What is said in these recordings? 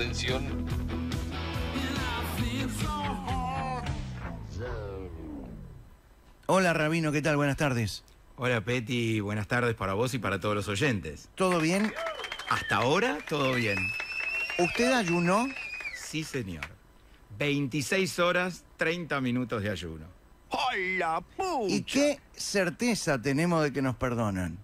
Atención. Hola, Rabino, ¿qué tal? Buenas tardes. Hola, Peti, buenas tardes para vos y para todos los oyentes. ¿Todo bien? Hasta ahora, todo bien. ¿Usted ayunó? Sí, señor. 26 horas, 30 minutos de ayuno. ¡Hola, pucha! ¿Y qué certeza tenemos de que nos perdonan?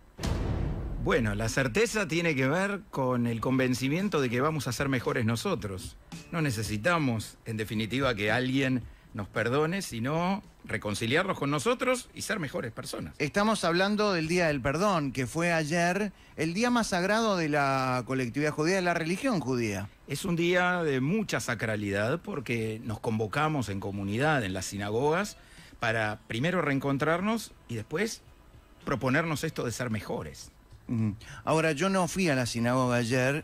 Bueno, la certeza tiene que ver con el convencimiento de que vamos a ser mejores nosotros. No necesitamos, en definitiva, que alguien nos perdone, sino reconciliarnos con nosotros y ser mejores personas. Estamos hablando del Día del Perdón, que fue ayer el día más sagrado de la colectividad judía, de la religión judía. Es un día de mucha sacralidad porque nos convocamos en comunidad, en las sinagogas, para primero reencontrarnos y después proponernos esto de ser mejores. Ahora, yo no fui a la sinagoga ayer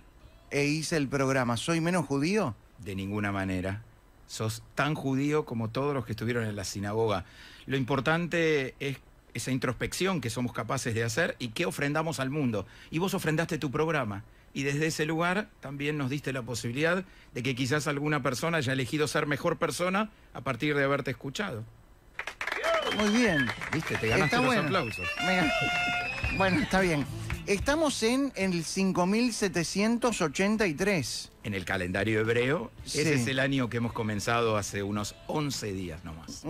e hice el programa. ¿Soy menos judío? De ninguna manera. Sos tan judío como todos los que estuvieron en la sinagoga. Lo importante es esa introspección que somos capaces de hacer y qué ofrendamos al mundo. Y vos ofrendaste tu programa. Y desde ese lugar también nos diste la posibilidad de que quizás alguna persona haya elegido ser mejor persona a partir de haberte escuchado. Muy bien. ¿Viste? Te ganaste los aplausos. Bueno, está bien. Estamos en el 5783. En el calendario hebreo, Sí. ese es el año que hemos comenzado hace unos 11 días nomás.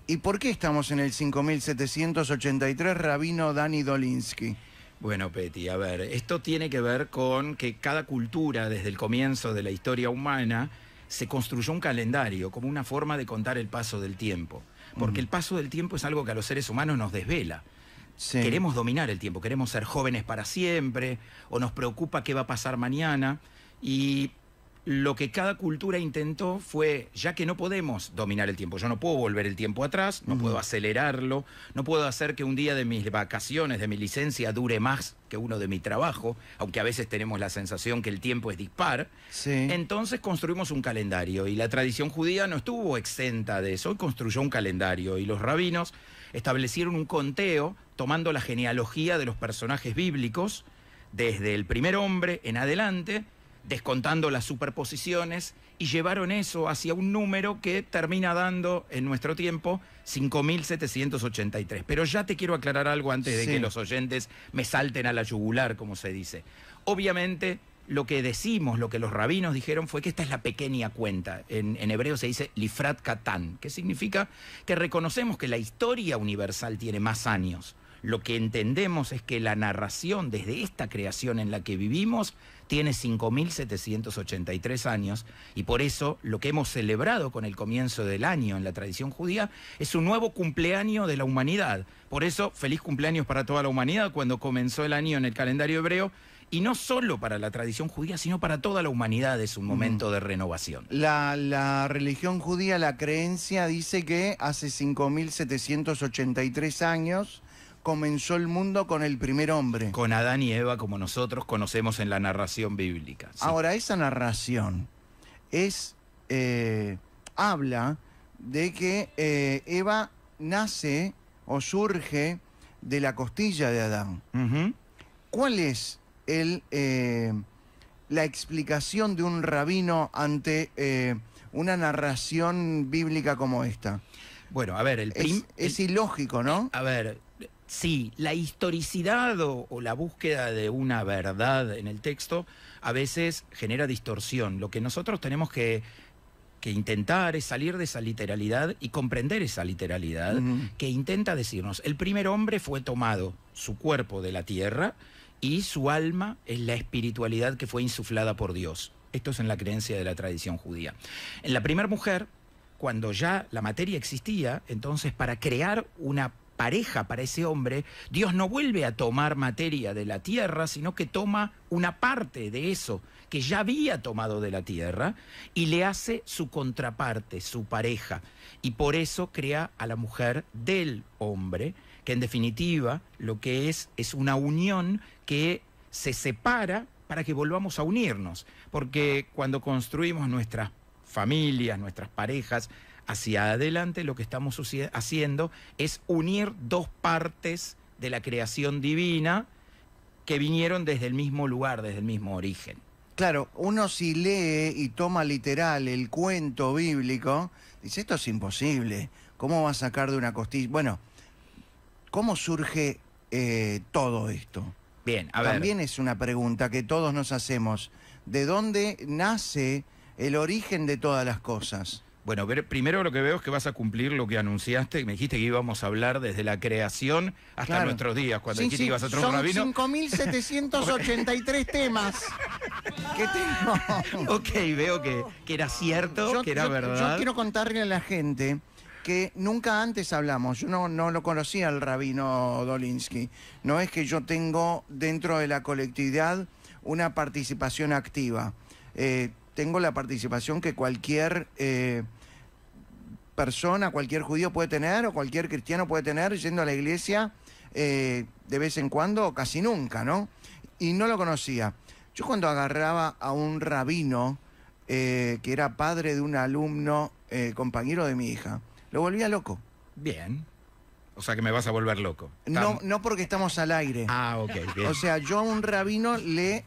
¿Y por qué estamos en el 5783, Rabino Dani Dolinsky? Bueno, Peti, a ver, esto tiene que ver con que cada cultura, desde el comienzo de la historia humana, se construyó un calendario como una forma de contar el paso del tiempo. Porque el paso del tiempo es algo que a los seres humanos nos desvela. Sí. Queremos dominar el tiempo, queremos ser jóvenes para siempre, o nos preocupa qué va a pasar mañana. Y lo que cada cultura intentó fue, ya que no podemos dominar el tiempo, yo no puedo volver el tiempo atrás, no puedo acelerarlo, no puedo hacer que un día de mis vacaciones, de mi licencia, dure más que uno de mi trabajo, aunque a veces tenemos la sensación que el tiempo es dispar. Sí. Entonces construimos un calendario y la tradición judía no estuvo exenta de eso, y construyó un calendario y los rabinos establecieron un conteo tomando la genealogía de los personajes bíblicos desde el primer hombre en adelante, descontando las superposiciones, y llevaron eso hacia un número que termina dando en nuestro tiempo 5783. Pero ya te quiero aclarar algo antes de Sí. que los oyentes me salten a la yugular, como se dice. Obviamente, lo que decimos, lo que los rabinos dijeron fue que esta es la pequeña cuenta. En hebreo se dice Lifrat Katan, que significa que reconocemos que la historia universal tiene más años. Lo que entendemos es que la narración desde esta creación en la que vivimos tiene 5783 años, y por eso lo que hemos celebrado con el comienzo del año en la tradición judía es un nuevo cumpleaños de la humanidad. Por eso, feliz cumpleaños para toda la humanidad cuando comenzó el año en el calendario hebreo, y no solo para la tradición judía, sino para toda la humanidad es un momento de renovación. La religión judía, la creencia dice que hace 5783 años comenzó el mundo con el primer hombre. Con Adán y Eva, como nosotros conocemos en la narración bíblica. Sí. Ahora, esa narración habla de que Eva nace o surge de la costilla de Adán. ¿Cuál es la explicación de un rabino ante una narración bíblica como esta? Bueno, a ver, es ilógico, ¿no? A ver, sí, la historicidad o la búsqueda de una verdad en el texto a veces genera distorsión. Lo que nosotros tenemos que intentar es salir de esa literalidad y comprender esa literalidad que intenta decirnos, el primer hombre fue tomado, su cuerpo de la tierra, y su alma es la espiritualidad que fue insuflada por Dios. Esto es en la creencia de la tradición judía. En la primera mujer, cuando ya la materia existía, entonces para crear una pareja para ese hombre, Dios no vuelve a tomar materia de la tierra, sino que toma una parte de eso que ya había tomado de la tierra y le hace su contraparte, su pareja. Y por eso crea a la mujer del hombre, que en definitiva lo que es una unión que se separa para que volvamos a unirnos. Porque cuando construimos nuestras familias, nuestras parejas, hacia adelante, lo que estamos haciendo es unir dos partes de la creación divina que vinieron desde el mismo lugar, desde el mismo origen. Claro, uno si lee y toma literal el cuento bíblico, dice, esto es imposible. ¿Cómo va a sacar de una costilla? Bueno, ¿cómo surge todo esto? Bien, a ver. También es una pregunta que todos nos hacemos. ¿De dónde nace el origen de todas las cosas? Bueno, primero lo que veo es que vas a cumplir lo que anunciaste, me dijiste que íbamos a hablar desde la creación hasta Claro. nuestros días, cuando Sí, dijiste sí, que ibas a traer un rabino. son 5.783 temas que tengo. Ok, veo que era cierto, que era verdad. Yo quiero contarle a la gente que nunca antes hablamos. Yo no lo conocía al rabino Dolinsky. No es que yo tengo dentro de la colectividad una participación activa. Tengo la participación que cualquier persona, cualquier judío puede tener, o cualquier cristiano puede tener, yendo a la iglesia de vez en cuando, o casi nunca, ¿no? Y no lo conocía. Yo cuando agarraba a un rabino, que era padre de un alumno, compañero de mi hija, lo volvía loco. Bien. O sea que me vas a volver loco. No porque estamos al aire. Ah, ok, bien. O sea, yo a un rabino le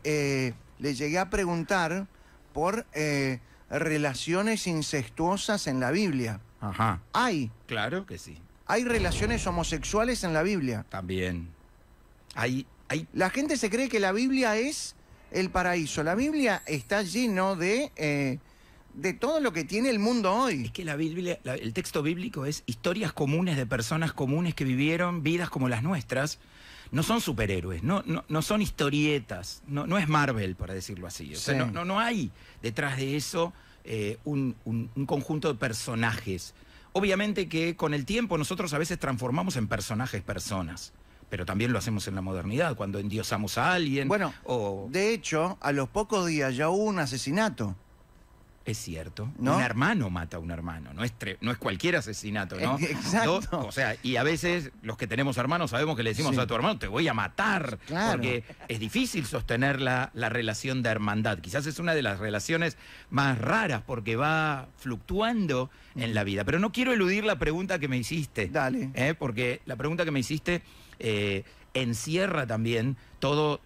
llegué a preguntar por relaciones incestuosas en la Biblia. Ajá. Hay Claro que sí. relaciones homosexuales en la Biblia. También. Hay La gente se cree que la Biblia es el paraíso. La Biblia está lleno de todo lo que tiene el mundo hoy. Es que la Biblia, el texto bíblico es historias comunes de personas comunes que vivieron vidas como las nuestras. No son superhéroes, no son historietas, no es Marvel, para decirlo así. O sea, Sí. no hay detrás de eso un conjunto de personajes. Obviamente que con el tiempo nosotros a veces transformamos en personajes personas, pero también lo hacemos en la modernidad, cuando endiosamos a alguien. Bueno, o... de hecho, a los pocos días ya hubo un asesinato. Es cierto. ¿No? Un hermano mata a un hermano. No es cualquier asesinato, ¿no? Exacto. O sea, y a veces los que tenemos hermanos sabemos que le decimos Sí. a tu hermano, te voy a matar. Claro. Porque es difícil sostener la relación de hermandad. Quizás es una de las relaciones más raras porque va fluctuando en la vida. Pero no quiero eludir la pregunta que me hiciste. Dale. Porque la pregunta que me hiciste encierra también todo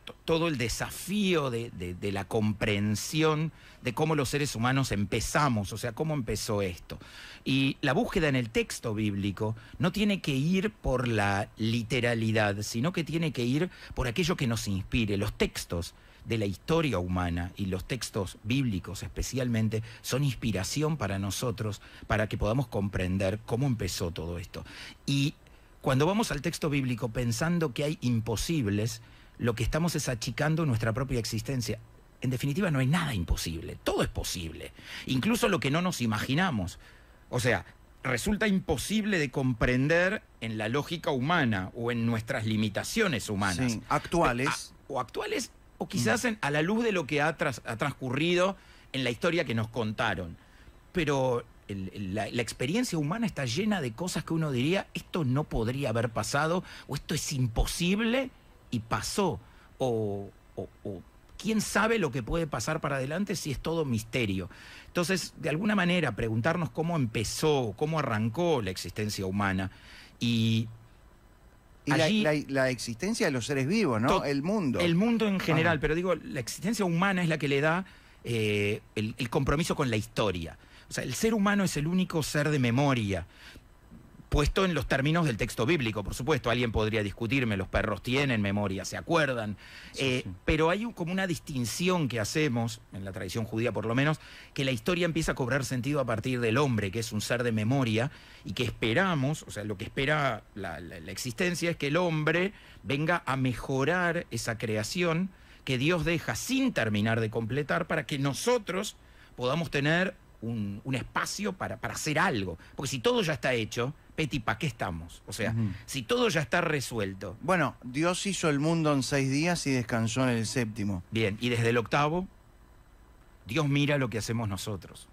el desafío de la comprensión de cómo los seres humanos empezamos, o sea, cómo empezó esto. Y la búsqueda en el texto bíblico no tiene que ir por la literalidad, sino que tiene que ir por aquello que nos inspire. Los textos de la historia humana y los textos bíblicos especialmente son inspiración para nosotros, para que podamos comprender cómo empezó todo esto. Y cuando vamos al texto bíblico pensando que hay imposibles, lo que estamos es achicando nuestra propia existencia. En definitiva, no hay nada imposible, todo es posible, incluso lo que no nos imaginamos. O sea, resulta imposible de comprender en la lógica humana o en nuestras limitaciones humanas. Sí, actuales. O actuales, o quizás a la luz de lo que ha transcurrido en la historia que nos contaron. Pero la experiencia humana está llena de cosas que uno diría, esto no podría haber pasado, o esto es imposible y pasó, o quién sabe lo que puede pasar para adelante si es todo misterio. Entonces, de alguna manera, preguntarnos cómo empezó, cómo arrancó la existencia humana. Y allí, la existencia de los seres vivos, ¿no? El mundo. El mundo en general, pero digo, la existencia humana es la que le da el compromiso con la historia. O sea, el ser humano es el único ser de memoria, puesto en los términos del texto bíblico, por supuesto. Alguien podría discutirme, los perros tienen memoria, se acuerdan. Sí. Pero hay como una distinción que hacemos, en la tradición judía por lo menos, que la historia empieza a cobrar sentido a partir del hombre, que es un ser de memoria, y que esperamos, o sea, lo que espera la existencia es que el hombre venga a mejorar esa creación que Dios deja sin terminar de completar para que nosotros podamos tener un espacio para hacer algo. Porque si todo ya está hecho, Peti, ¿para qué estamos? O sea, si todo ya está resuelto. Bueno, Dios hizo el mundo en 6 días y descansó en el 7º. Bien, y desde el 8º, Dios mira lo que hacemos nosotros.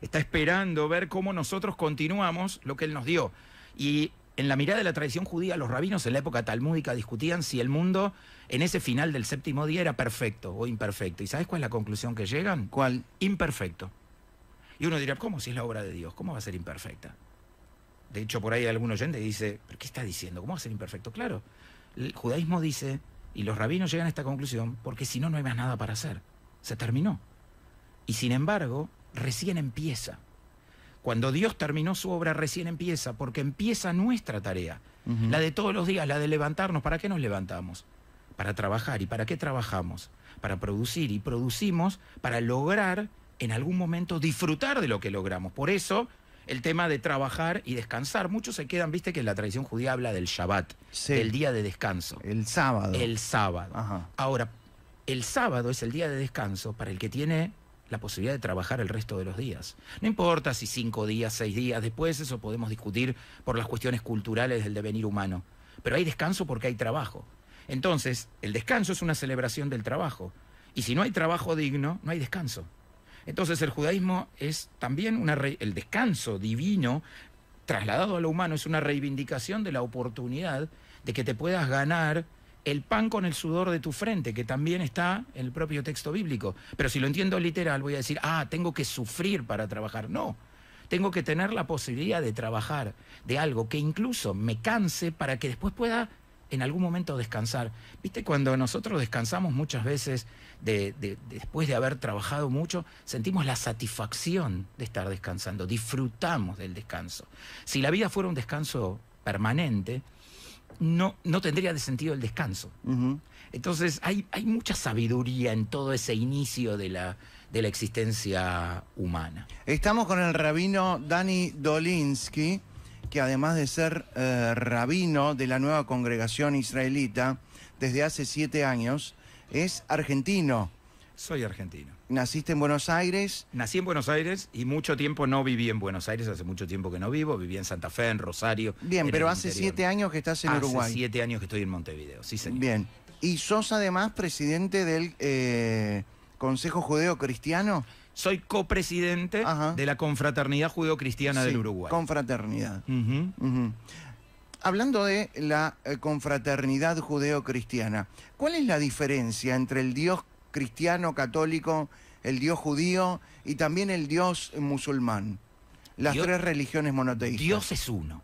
Está esperando ver cómo nosotros continuamos lo que Él nos dio. Y en la mirada de la tradición judía, los rabinos en la época talmúdica discutían si el mundo en ese final del 7º día era perfecto o imperfecto. ¿Y sabes cuál es la conclusión que llegan? ¿Cuál? Imperfecto. Y uno dirá, ¿cómo si es la obra de Dios? ¿Cómo va a ser imperfecta? De hecho, por ahí algún oyente dice, ¿pero qué está diciendo? ¿Cómo va a ser imperfecto? Claro, el judaísmo dice, y los rabinos llegan a esta conclusión, porque si no, no hay más nada para hacer. se terminó. Y sin embargo, recién empieza. Cuando Dios terminó su obra, recién empieza, porque empieza nuestra tarea. La de todos los días, la de levantarnos. ¿Para qué nos levantamos? Para trabajar. ¿Y para qué trabajamos? Para producir. Y producimos para lograr, en algún momento, disfrutar de lo que logramos. Por eso, el tema de trabajar y descansar. Muchos se quedan, viste que la tradición judía habla del Shabbat, Sí. del día de descanso. El sábado. El sábado. Ajá. Ahora, el sábado es el día de descanso para el que tiene la posibilidad de trabajar el resto de los días. No importa si 5 días, 6 días, después eso podemos discutir por las cuestiones culturales del devenir humano. Pero hay descanso porque hay trabajo. Entonces, el descanso es una celebración del trabajo. Y si no hay trabajo digno, no hay descanso. Entonces, el judaísmo es también el descanso divino trasladado a lo humano, es una reivindicación de la oportunidad de que te puedas ganar el pan con el sudor de tu frente, que también está en el propio texto bíblico. Pero si lo entiendo literal, voy a decir, tengo que sufrir para trabajar. No, tengo que tener la posibilidad de trabajar de algo que incluso me canse para que después pueda en algún momento descansar. ¿Viste? Cuando nosotros descansamos muchas veces, después de haber trabajado mucho, sentimos la satisfacción de estar descansando, disfrutamos del descanso. Si la vida fuera un descanso permanente, no tendría de sentido el descanso. Entonces hay mucha sabiduría en todo ese inicio de la existencia humana. Estamos con el rabino Dani Dolinsky, que además de ser rabino de la nueva congregación israelita desde hace 7 años, es argentino. Soy argentino. Naciste en Buenos Aires. Nací en Buenos Aires y mucho tiempo no viví en Buenos Aires, hace mucho tiempo que no vivo, viví en Santa Fe, en Rosario. Bien, pero hace 7 años que estás en Uruguay. Hace 7 años que estoy en Montevideo, sí señor. Bien, y sos además presidente del Consejo Judeo Cristiano. Soy copresidente de la Confraternidad Judeo-Cristiana del Uruguay. Confraternidad. Hablando de la confraternidad judeo-cristiana, ¿cuál es la diferencia entre el Dios cristiano, católico, el Dios judío y también el Dios musulmán? Las 3 religiones monoteístas. Dios es uno.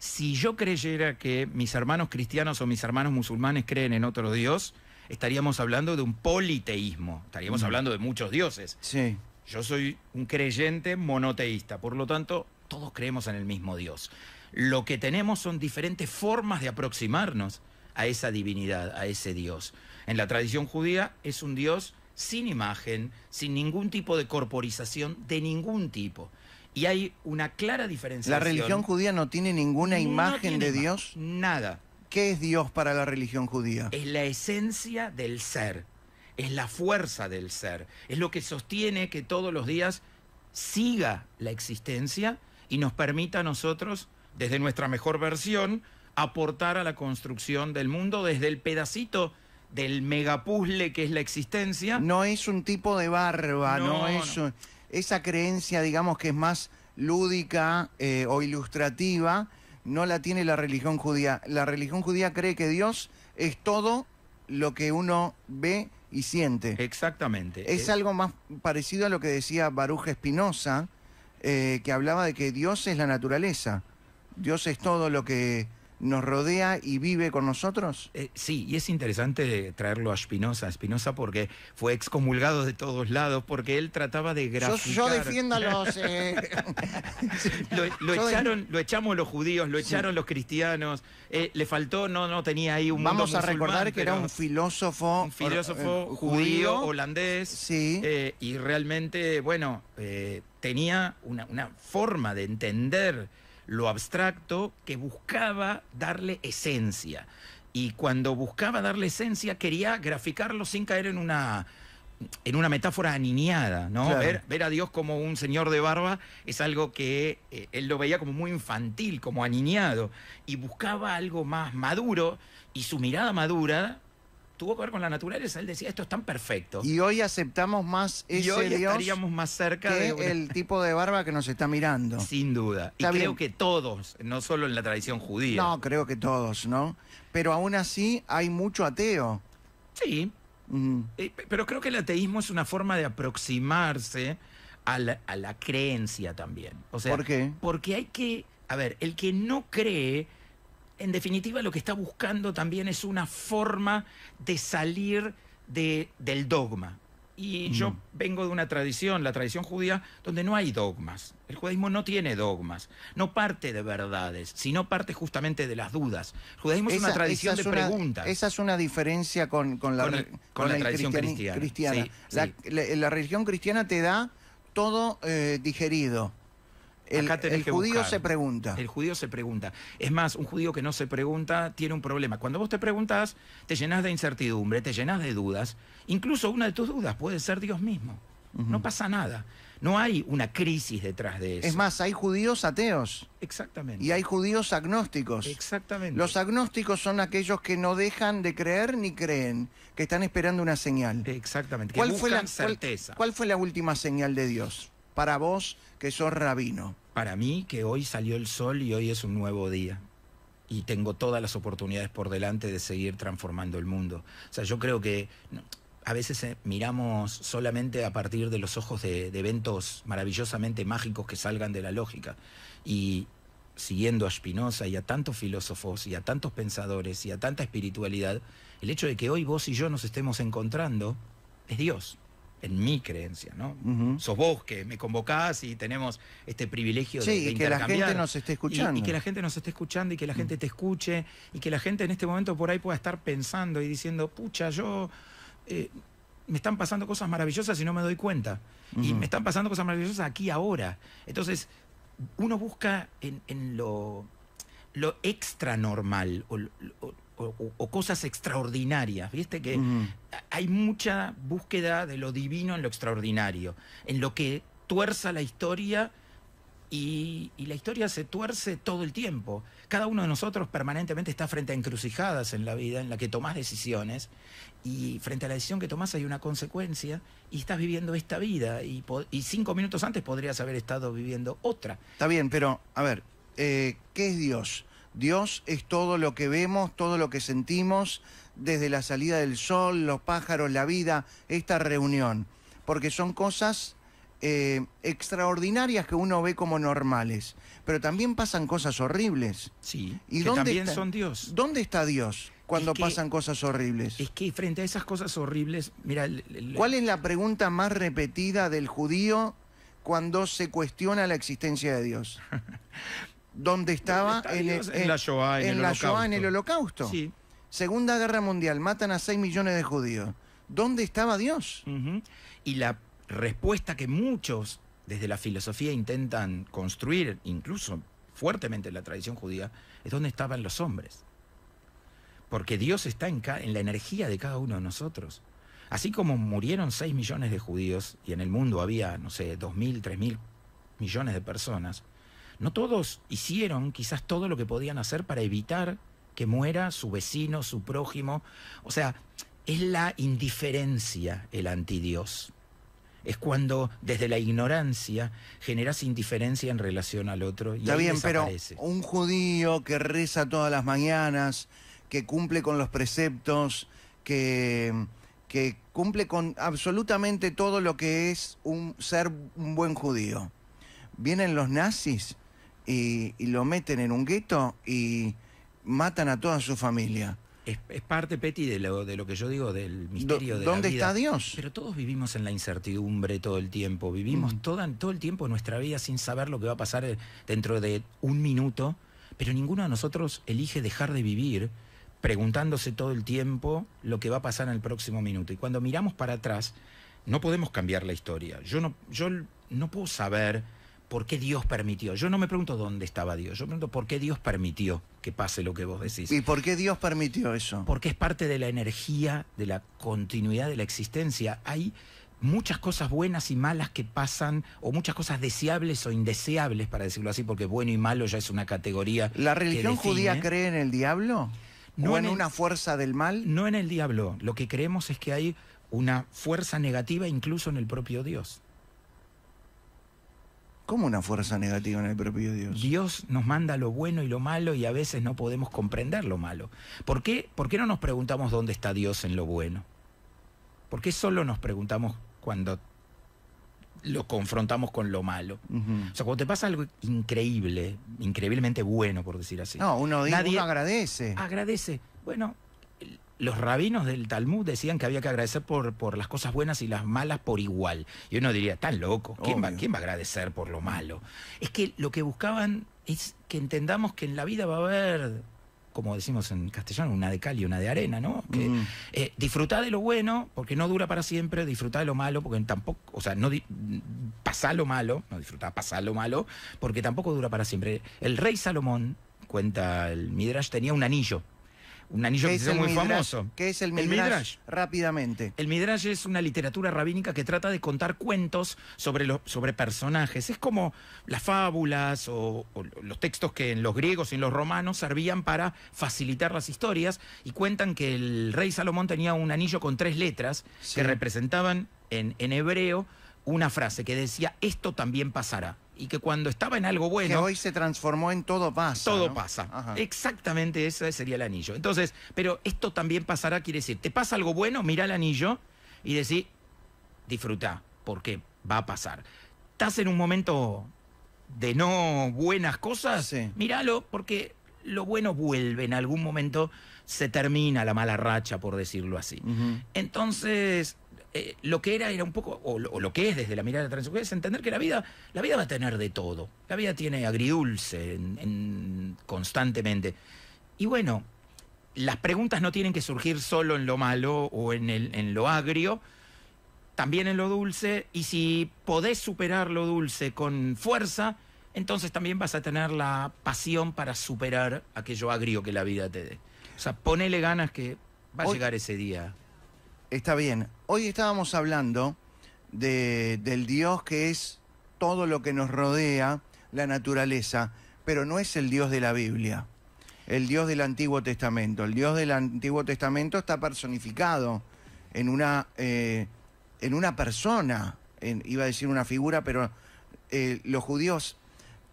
Si yo creyera que mis hermanos cristianos o mis hermanos musulmanes creen en otro Dios, estaríamos hablando de un politeísmo, estaríamos hablando de muchos dioses. Sí. Yo soy un creyente monoteísta, por lo tanto, todos creemos en el mismo Dios. Lo que tenemos son diferentes formas de aproximarnos a esa divinidad, a ese Dios. En la tradición judía es un Dios sin imagen, sin ningún tipo de corporización, de ningún tipo. Y hay una clara diferenciación. ¿La religión judía no tiene ninguna imagen de Dios? Nada. ¿Qué es Dios para la religión judía? Es la esencia del ser, es la fuerza del ser, es lo que sostiene que todos los días siga la existencia y nos permita a nosotros, desde nuestra mejor versión, aportar a la construcción del mundo desde el pedacito del megapuzzle que es la existencia. No es un tipo de barba, no es esa creencia, digamos, que es más lúdica o ilustrativa, no la tiene la religión judía. La religión judía cree que Dios es todo lo que uno ve y siente. Exactamente. Es algo más parecido a lo que decía Baruch Spinoza, que hablaba de que Dios es la naturaleza. Dios es todo lo que nos rodea y vive con nosotros. Sí, y es interesante traerlo a Spinoza porque fue excomulgado de todos lados, porque él trataba de graficar. Yo defiendo a los... Lo echamos los judíos, lo echaron los cristianos, le faltó, no tenía ahí un Vamos mundo a recordar musulmán, que era un filósofo judío, holandés, sí. Y realmente, bueno, tenía una forma de entender lo abstracto que buscaba darle esencia. Y cuando buscaba darle esencia, quería graficarlo sin caer en una metáfora aniñada, ¿no? Claro. Ver a Dios como un señor de barba es algo que él lo veía como muy infantil, como aniñado, y buscaba algo más maduro, y su mirada madura tuvo que ver con la naturaleza. Él decía, esto es tan perfecto. Y hoy aceptamos más ese y hoy Dios estaríamos más cerca que de el tipo de barba que nos está mirando. Sin duda. Y creo que todos, no solo en la tradición judía. No, creo que todos, ¿no? Pero aún así hay mucho ateo. Sí. Pero creo que el ateísmo es una forma de aproximarse a la creencia también. O sea, ¿por qué? Porque hay que... A ver, el que no cree, en definitiva lo que está buscando también es una forma de salir del dogma. Y yo vengo de una tradición, la tradición judía, donde no hay dogmas. El judaísmo no tiene dogmas, no parte de verdades, sino parte justamente de las dudas. El judaísmo es una tradición de preguntas. Esa es una diferencia con la tradición cristiana. Sí, la religión cristiana te da todo digerido. El judío se pregunta. El judío se pregunta. Es más, un judío que no se pregunta tiene un problema. Cuando vos te preguntas, te llenas de incertidumbre, te llenas de dudas. Incluso una de tus dudas puede ser Dios mismo. No pasa nada. No hay una crisis detrás de eso. Es más, hay judíos ateos. Exactamente. Y hay judíos agnósticos. Exactamente. Los agnósticos son aquellos que no dejan de creer ni creen, que están esperando una señal. Exactamente. ¿Cuál fue la última señal de Dios para vos, que sos rabino? Para mí, que hoy salió el sol y hoy es un nuevo día. Y tengo todas las oportunidades por delante de seguir transformando el mundo. O sea, yo creo que a veces miramos solamente a partir de los ojos de eventos maravillosamente mágicos que salgan de la lógica. Y siguiendo a Spinoza y a tantos filósofos y a tantos pensadores y a tanta espiritualidad, el hecho de que hoy vos y yo nos estemos encontrando es Dios. En mi creencia, ¿no? Sos vos que me convocás y tenemos este privilegio de intercambiar. Sí, y que la gente nos esté escuchando. Y que la gente nos esté escuchando y que la gente te escuche y que la gente en este momento por ahí pueda estar pensando y diciendo, pucha, me están pasando cosas maravillosas y no me doy cuenta. Y me están pasando cosas maravillosas aquí ahora. Entonces, uno busca en lo extra normal o cosas extraordinarias, ¿viste? Que hay mucha búsqueda de lo divino en lo extraordinario, en lo que tuerza la historia, y la historia se tuerce todo el tiempo. Cada uno de nosotros permanentemente está frente a encrucijadas en la vida, en la que tomás decisiones, y frente a la decisión que tomás hay una consecuencia, y estás viviendo esta vida, y 5 minutos antes podrías haber estado viviendo otra. Está bien, pero, a ver, ¿qué es Dios? Dios es todo lo que vemos, todo lo que sentimos, desde la salida del sol, los pájaros, la vida, esta reunión. Porque son cosas extraordinarias que uno ve como normales. Pero también pasan cosas horribles. Sí, y que también son Dios. ¿Dónde está Dios cuando pasan cosas horribles? Es que frente a esas cosas horribles, mira... ¿Cuál es la pregunta más repetida del judío cuando se cuestiona la existencia de Dios? ¿Dónde estaba? En la Shoah, en el Holocausto. Sí. Segunda Guerra Mundial, matan a 6 millones de judíos. ¿Dónde estaba Dios? Y la respuesta que muchos desde la filosofía intentan construir, incluso fuertemente en la tradición judía, es dónde estaban los hombres. Porque Dios está en la energía de cada uno de nosotros. Así como murieron 6 millones de judíos y en el mundo había, no sé, 2.000, 3.000 millones de personas, no todos hicieron quizás todo lo que podían hacer para evitar que muera su vecino, su prójimo. O sea, es la indiferencia el antidios. Es cuando desde la ignorancia generas indiferencia en relación al otro y está bien, desaparece. Pero un judío que reza todas las mañanas, que cumple con los preceptos, que cumple con absolutamente todo lo que es ser un buen judío. Vienen los nazis y lo meten en un gueto y matan a toda su familia. Es parte, Peti, de lo que yo digo, del misterio de la vida. ¿Dónde está Dios? Pero todos vivimos en la incertidumbre todo el tiempo. Vivimos todo el tiempo de nuestra vida sin saber lo que va a pasar dentro de un minuto, pero ninguno de nosotros elige dejar de vivir preguntándose todo el tiempo lo que va a pasar en el próximo minuto. Y cuando miramos para atrás, no podemos cambiar la historia. Yo no puedo saber por qué Dios permitió. Yo no me pregunto dónde estaba Dios. Yo me pregunto por qué Dios permitió que pase lo que vos decís. ¿Y por qué Dios permitió eso? Porque es parte de la energía, de la continuidad de la existencia. Hay muchas cosas buenas y malas que pasan, o muchas cosas deseables o indeseables, para decirlo así, porque bueno y malo ya es una categoría. ¿La religión judía cree en el diablo? No, ¿O en una fuerza del mal? No en el diablo. Lo que creemos es que hay una fuerza negativa incluso en el propio Dios. ¿Cómo una fuerza negativa en el propio Dios? Dios nos manda lo bueno y lo malo y a veces no podemos comprender lo malo. ¿Por qué no nos preguntamos dónde está Dios en lo bueno? ¿Por qué solo nos preguntamos cuando lo confrontamos con lo malo? O sea, cuando te pasa algo increíble, increíblemente bueno, por decir así. No, uno agradece. Agradece. Bueno, los rabinos del Talmud decían que había que agradecer por las cosas buenas y las malas por igual. Y uno diría, tan loco, ¿quién va a agradecer por lo malo? Es que lo que buscaban es que entendamos que en la vida va a haber, como decimos en castellano, una de cal y una de arena, ¿no? Que disfrutá de lo bueno, porque no dura para siempre, disfrutá de lo malo, porque tampoco, o sea, pasá lo malo, no disfrutá, pasá lo malo, porque tampoco dura para siempre. El rey Salomón, cuenta el Midrash, tenía un anillo que se hizo muy famoso. ¿Qué es el Midrash? Rápidamente. El Midrash es una literatura rabínica que trata de contar cuentos sobre personajes. Es como las fábulas o los textos que en los griegos y en los romanos servían para facilitar las historias, y cuentan que el rey Salomón tenía un anillo con 3 letras que representaban en hebreo una frase que decía, esto también pasará. Y que cuando estaba en algo bueno... Que hoy se transformó en todo pasa. Todo, ¿no? Pasa. Ajá. Exactamente, ese sería el anillo. Entonces, pero esto también pasará, quiere decir, te pasa algo bueno, mira el anillo y decís, disfruta, porque va a pasar. Estás en un momento de no buenas cosas, míralo, porque lo bueno vuelve en algún momento, se termina la mala racha, por decirlo así. Entonces... lo que era un poco, o lo que es desde la mirada de la transexualidad, es entender que la vida va a tener de todo. La vida tiene agridulce constantemente. Y bueno, las preguntas no tienen que surgir solo en lo malo o en lo agrio, también en lo dulce, y si podés superar lo dulce con fuerza, entonces también vas a tener la pasión para superar aquello agrio que la vida te dé. O sea, ponele ganas que va a llegar ese día. Está bien. Hoy estábamos hablando del Dios que es todo lo que nos rodea, la naturaleza, pero no es el Dios de la Biblia, el Dios del Antiguo Testamento. El Dios del Antiguo Testamento está personificado en una persona, iba a decir una figura, pero los judíos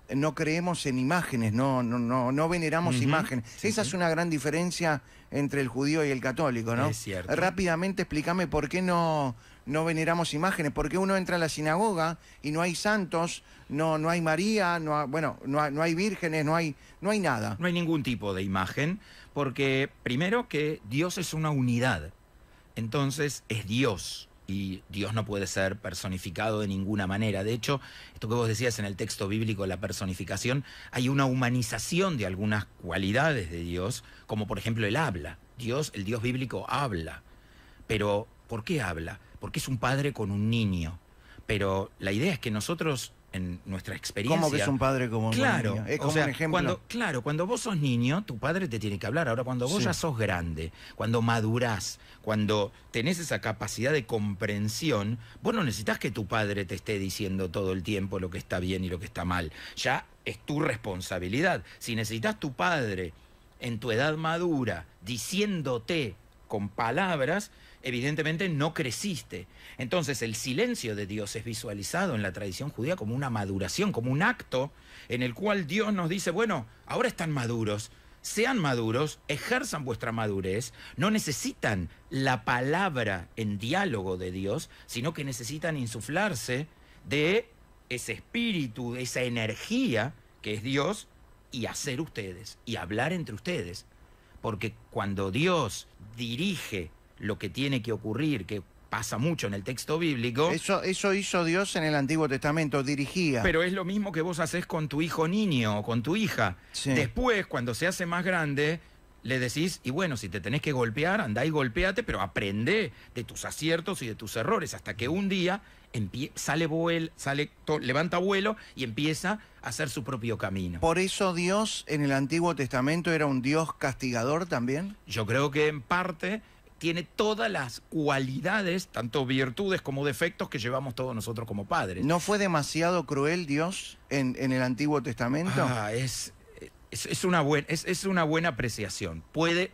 no creemos en imágenes, no veneramos imágenes. Esa es una gran diferencia entre el judío y el católico, ¿no? Es cierto. Rápidamente explícame por qué no veneramos imágenes, por qué uno entra a la sinagoga y no hay santos, no hay María, no hay vírgenes, no hay nada. No hay ningún tipo de imagen, porque primero que Dios es una unidad, entonces es Dios. Y Dios no puede ser personificado de ninguna manera. De hecho, esto que vos decías en el texto bíblico, la personificación, hay una humanización de algunas cualidades de Dios, como por ejemplo el habla. El Dios bíblico habla. Pero, ¿por qué habla? Porque es un padre con un niño. Pero la idea es que nosotros, en nuestra experiencia... ¿Cómo que es un padre como un niño? Es como un ejemplo. Cuando vos sos niño, tu padre te tiene que hablar. Ahora, cuando vos ya sos grande, cuando madurás, cuando tenés esa capacidad de comprensión, vos no necesitas que tu padre te esté diciendo todo el tiempo lo que está bien y lo que está mal. Ya es tu responsabilidad. Si necesitas tu padre en tu edad madura diciéndote con palabras, evidentemente no creciste. Entonces el silencio de Dios es visualizado en la tradición judía como una maduración, como un acto en el cual Dios nos dice, bueno, ahora están maduros, sean maduros, ejerzan vuestra madurez, no necesitan la palabra en diálogo de Dios, sino que necesitan insuflarse de ese espíritu, de esa energía que es Dios, y hacer ustedes, y hablar entre ustedes. Porque cuando Dios dirige lo que tiene que ocurrir, que pasa mucho en el texto bíblico... Eso hizo Dios en el Antiguo Testamento, dirigía. Pero es lo mismo que vos haces con tu hijo niño o con tu hija. Sí. Después, cuando se hace más grande, le decís, y bueno, si te tenés que golpear, andá y golpeate, pero aprende de tus aciertos y de tus errores, hasta que un día levanta vuelo y empieza a hacer su propio camino. ¿Por eso Dios en el Antiguo Testamento era un Dios castigador también? Yo creo que en parte tiene todas las cualidades, tanto virtudes como defectos, que llevamos todos nosotros como padres. ¿No fue demasiado cruel Dios en el Antiguo Testamento? Es una buena apreciación. Puede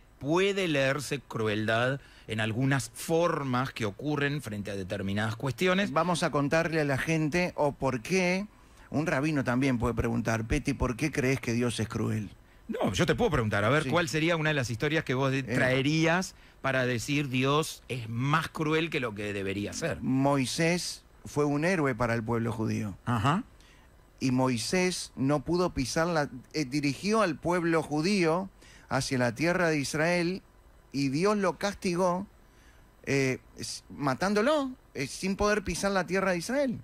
leerse crueldad en algunas formas que ocurren frente a determinadas cuestiones. Vamos a contarle a la gente, o por qué, un rabino también puede preguntar, Peti, ¿por qué crees que Dios es cruel? No, yo te puedo preguntar, a ver, ¿cuál sería una de las historias que vos traerías para decir Dios es más cruel que lo que debería ser? Moisés fue un héroe para el pueblo judío. Ajá. Y Moisés no pudo pisar dirigió al pueblo judío hacia la tierra de Israel y Dios lo castigó matándolo, sin poder pisar la tierra de Israel.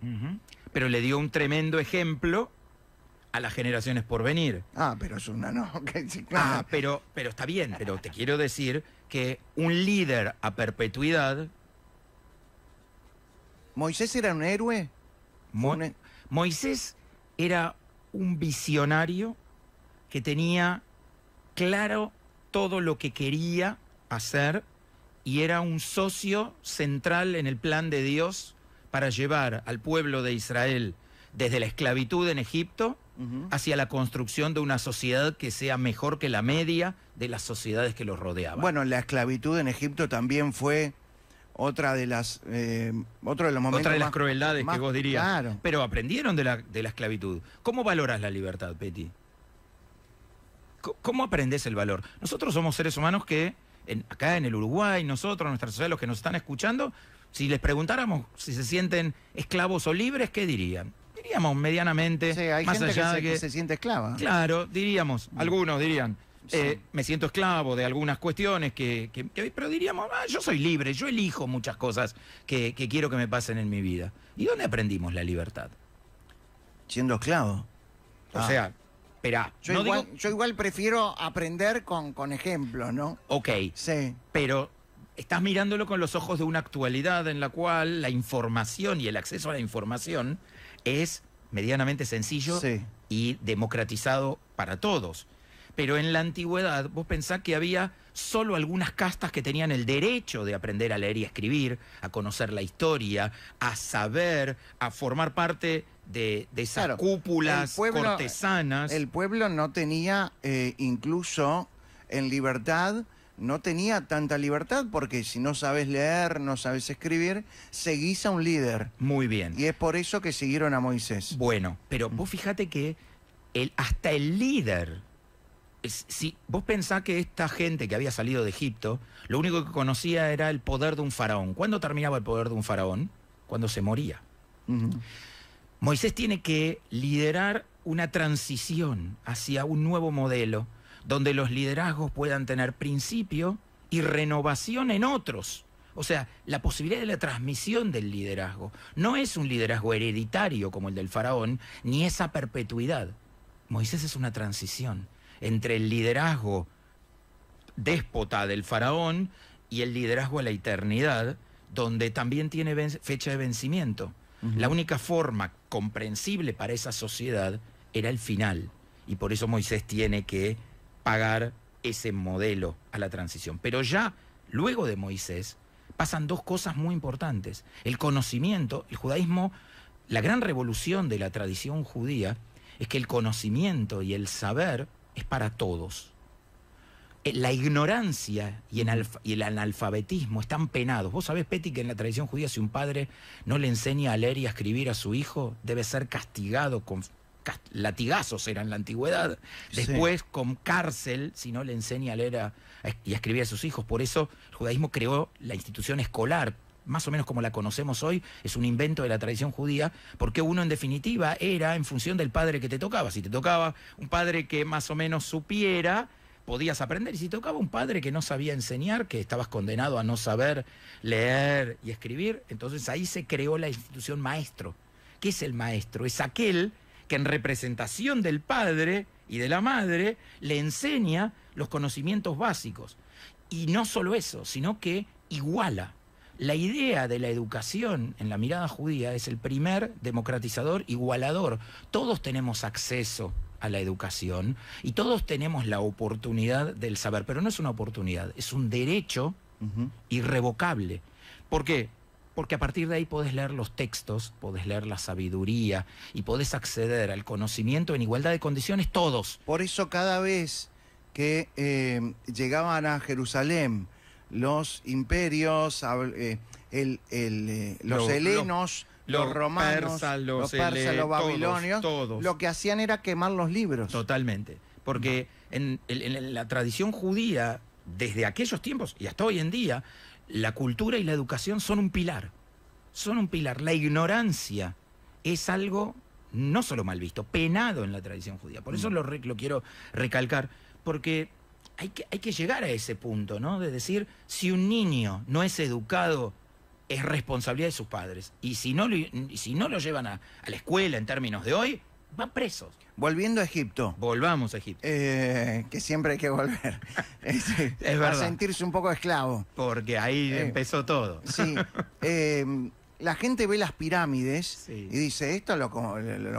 Pero le dio un tremendo ejemplo a las generaciones por venir. Pero es una no. Sí, claro. Pero está bien, pero te quiero decir que un líder a perpetuidad... ¿Moisés era un héroe? Moisés era un visionario que tenía claro todo lo que quería hacer y era un socio central en el plan de Dios para llevar al pueblo de Israel desde la esclavitud en Egipto hacia la construcción de una sociedad que sea mejor que la media de las sociedades que los rodeaban. Bueno, la esclavitud en Egipto también fue otro de los momentos. Otra de las crueldades que vos dirías. Claro. Pero aprendieron de la esclavitud. ¿Cómo valoras la libertad, Peti? ¿Cómo aprendes el valor? Nosotros somos seres humanos que, acá en el Uruguay, nosotros, nuestra sociedad, los que nos están escuchando, si les preguntáramos si se sienten esclavos o libres, ¿qué dirían? Diríamos medianamente, sí, hay más gente allá de que se siente esclava. Claro, diríamos, algunos dirían, Sí. me siento esclavo de algunas cuestiones, pero diríamos, yo soy libre, yo elijo muchas cosas que quiero que me pasen en mi vida. ¿Y dónde aprendimos la libertad? Siendo esclavo. O sea, espera, yo igual prefiero aprender con ejemplos, ¿no? Ok, Sí. pero estás mirándolo con los ojos de una actualidad en la cual la información y el acceso a la información es medianamente sencillo Sí. y democratizado para todos. Pero en la antigüedad vos pensás que había solo algunas castas que tenían el derecho de aprender a leer y a escribir, a conocer la historia, a saber, a formar parte de esas Claro, cúpulas cortesanas. El pueblo no tenía, incluso en libertad, no tenía tanta libertad, porque si no sabes leer, no sabes escribir, seguís a un líder. Muy bien. Y es por eso que siguieron a Moisés. Bueno, pero vos fíjate que hasta el líder... Si vos pensás que esta gente que había salido de Egipto, lo único que conocía era el poder de un faraón. ¿Cuándo terminaba el poder de un faraón? Cuando se moría. Moisés tiene que liderar una transición hacia un nuevo modelo, donde los liderazgos puedan tener principio y renovación en otros. O sea, la posibilidad de la transmisión del liderazgo. No es un liderazgo hereditario como el del faraón, ni esa perpetuidad. Moisés es una transición entre el liderazgo déspota del faraón y el liderazgo a la eternidad, donde también tiene fecha de vencimiento. La única forma comprensible para esa sociedad era el final, y por eso Moisés tiene que pagar ese modelo a la transición. Pero ya luego de Moisés pasan dos cosas muy importantes. El conocimiento, el judaísmo, la gran revolución de la tradición judía es que el conocimiento y el saber es para todos. La ignorancia y el analfabetismo están penados. Vos sabés, Peti, que en la tradición judía, si un padre no le enseña a leer y a escribir a su hijo, debe ser castigado con latigazos, era en la antigüedad. Después, con cárcel, si no le enseña a leer y a escribir a sus hijos. Por eso el judaísmo creó la institución escolar, más o menos como la conocemos hoy, es un invento de la tradición judía, porque uno en definitiva era en función del padre que te tocaba. Si te tocaba un padre que más o menos supiera, podías aprender, y si te tocaba un padre que no sabía enseñar, que estabas condenado a no saber leer y escribir, entonces ahí se creó la institución maestro. ¿Qué es el maestro? Es aquel que en representación del padre y de la madre le enseña los conocimientos básicos. Y no solo eso, sino que iguala. La idea de la educación en la mirada judía es el primer democratizador igualador. Todos tenemos acceso a la educación y todos tenemos la oportunidad del saber, pero no es una oportunidad, es un derecho irrevocable. ¿Por qué? Porque a partir de ahí podés leer los textos, podés leer la sabiduría y podés acceder al conocimiento en igualdad de condiciones todos. Por eso cada vez que llegaban a Jerusalén los imperios, los helenos, los romanos, los persas, los babilonios, todos. Lo que hacían era quemar los libros. Totalmente. Porque en la tradición judía, desde aquellos tiempos y hasta hoy en día, la cultura y la educación son un pilar. Son un pilar. La ignorancia es algo no solo mal visto, penado en la tradición judía. Por eso lo quiero recalcar, porque hay que llegar a ese punto, ¿no? De decir, si un niño no es educado, es responsabilidad de sus padres. Y si no lo llevan a la escuela en términos de hoy, van presos. Volviendo a Egipto. Volvamos a Egipto. Que siempre hay que volver. Es Para verdad. sentirse un poco esclavo. Porque ahí empezó todo. Sí. La gente ve las pirámides Sí. y dice, esto lo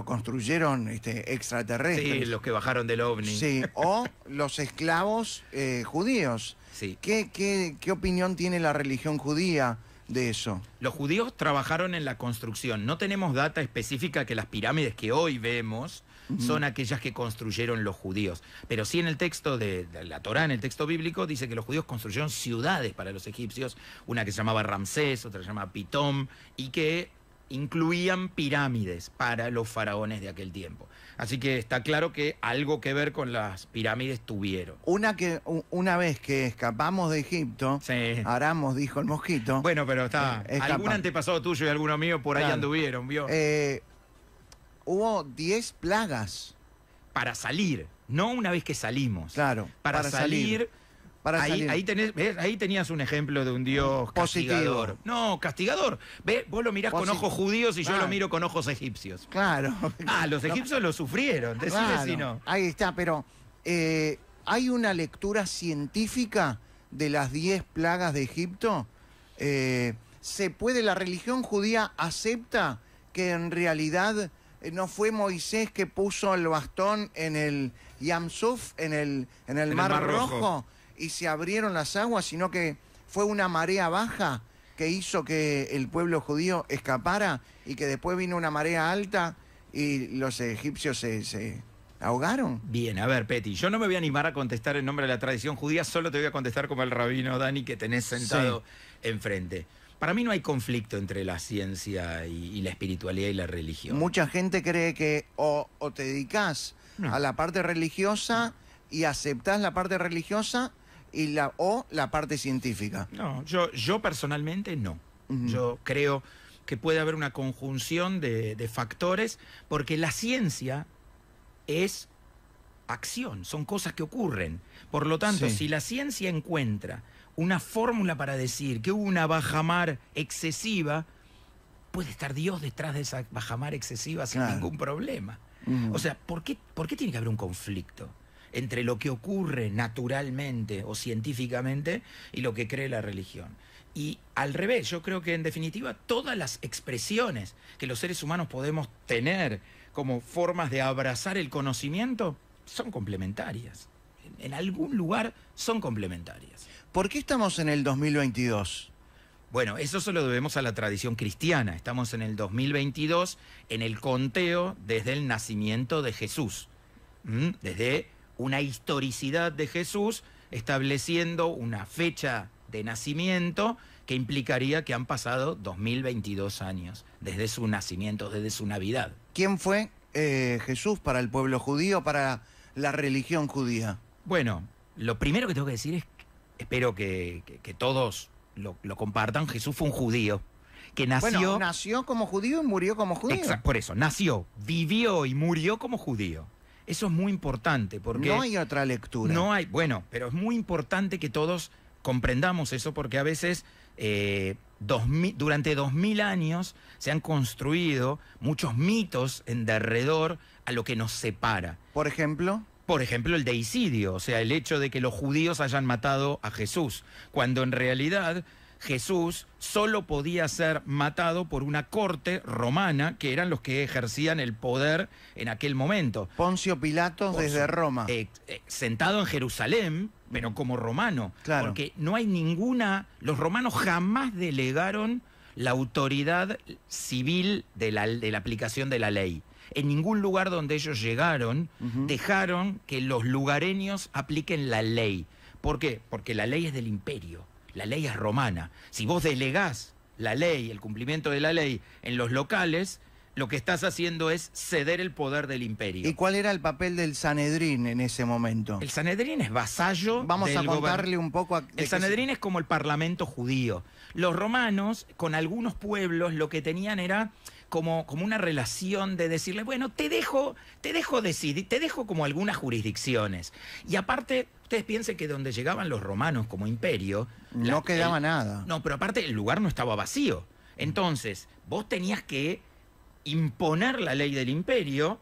construyeron extraterrestres. Sí, los que bajaron del ovni. Sí, o los esclavos judíos. Sí. ¿Qué opinión tiene la religión judía de eso? Los judíos trabajaron en la construcción. No tenemos data específica que las pirámides que hoy vemos son aquellas que construyeron los judíos. Pero sí en el texto de la Torá, en el texto bíblico, dice que los judíos construyeron ciudades para los egipcios, una que se llamaba Ramsés, otra que se llamaba Pitón, y que incluían pirámides para los faraones de aquel tiempo. Así que está claro que algo que ver con las pirámides tuvieron. Una vez que escapamos de Egipto, Sí. Aramos, dijo el mosquito. Bueno, pero está. escapa. Algún antepasado tuyo y alguno mío por ahí Claro. anduvieron, ¿vio? Hubo 10 plagas. Para salir, no una vez que salimos. Claro, Para salir. Para Ahí, salir. ¿ves? Ahí tenías un ejemplo de un Dios Positivo. castigador. No, castigador. ¿Ves? Vos lo mirás con ojos judíos y yo Claro. lo miro con ojos egipcios. Claro. Ah, los egipcios lo sufrieron. Decime Claro, si no. ahí está, pero ¿hay una lectura científica de las 10 plagas de Egipto? ¿La religión judía acepta que en realidad no fue Moisés que puso el bastón en el Yam Suf, en el Mar Rojo, y se abrieron las aguas, sino que fue una marea baja que hizo que el pueblo judío escapara y que después vino una marea alta y los egipcios se ahogaron? Bien, a ver, Peti, yo no me voy a animar a contestar en nombre de la tradición judía, solo te voy a contestar como el rabino Dani que tenés sentado enfrente. Para mí no hay conflicto entre la ciencia y la espiritualidad y la religión. Mucha gente cree que o te dedicás No. a la parte religiosa y aceptás la parte religiosa o la parte científica. No, yo personalmente no. Ujú. Yo creo que puede haber una conjunción de factores, porque la ciencia es acción, son cosas que ocurren. Por lo tanto, Sí. si la ciencia encuentra una fórmula para decir que hubo una bajamar excesiva, puede estar Dios detrás de esa bajamar excesiva sin Claro. ningún problema. Ujú. O sea, ¿por qué tiene que haber un conflicto entre lo que ocurre naturalmente o científicamente y lo que cree la religión? Y al revés, yo creo que en definitiva todas las expresiones que los seres humanos podemos tener como formas de abrazar el conocimiento son complementarias. En algún lugar son complementarias. ¿Por qué estamos en el 2022? Bueno, eso se lo debemos a la tradición cristiana. Estamos en el 2022 en el conteo desde el nacimiento de Jesús. Desde una historicidad de Jesús, estableciendo una fecha de nacimiento que implicaría que han pasado 2022 años desde su nacimiento, desde su Navidad. ¿Quién fue Jesús para el pueblo judío, para la religión judía? Bueno, lo primero que tengo que decir es, espero que todos lo compartan, Jesús fue un judío que nació... Bueno, nació como judío y murió como judío. Exacto, por eso, nació, vivió y murió como judío. Eso es muy importante porque... No hay otra lectura. No hay, bueno, pero es muy importante que todos comprendamos eso porque a veces durante 2000 años se han construido muchos mitos en derredor a lo que nos separa. Por ejemplo, El deicidio, o sea, el hecho de que los judíos hayan matado a Jesús, cuando en realidad Jesús solo podía ser matado por una corte romana, que eran los que ejercían el poder en aquel momento. Poncio Pilatos Por desde su- Roma. Sentado en Jerusalén, pero como romano. Claro. Porque no hay ninguna... Los romanos jamás delegaron la autoridad civil de la aplicación de la ley. En ningún lugar donde ellos llegaron, dejaron que los lugareños apliquen la ley. ¿Por qué? Porque la ley es del imperio, la ley es romana. Si vos delegás la ley, el cumplimiento de la ley en los locales, lo que estás haciendo es ceder el poder del imperio. ¿Y cuál era el papel del Sanedrín en ese momento? El Sanedrín es vasallo Vamos del a contarle un poco... El Sanedrín es como el parlamento judío. Los romanos, con algunos pueblos, lo que tenían era como una relación de decirle, bueno, te dejo decidir, te dejo como algunas jurisdicciones. Y aparte, ustedes piensen que donde llegaban los romanos como imperio... No quedaba nada. No, pero aparte el lugar no estaba vacío. Entonces, vos tenías que imponer la ley del imperio,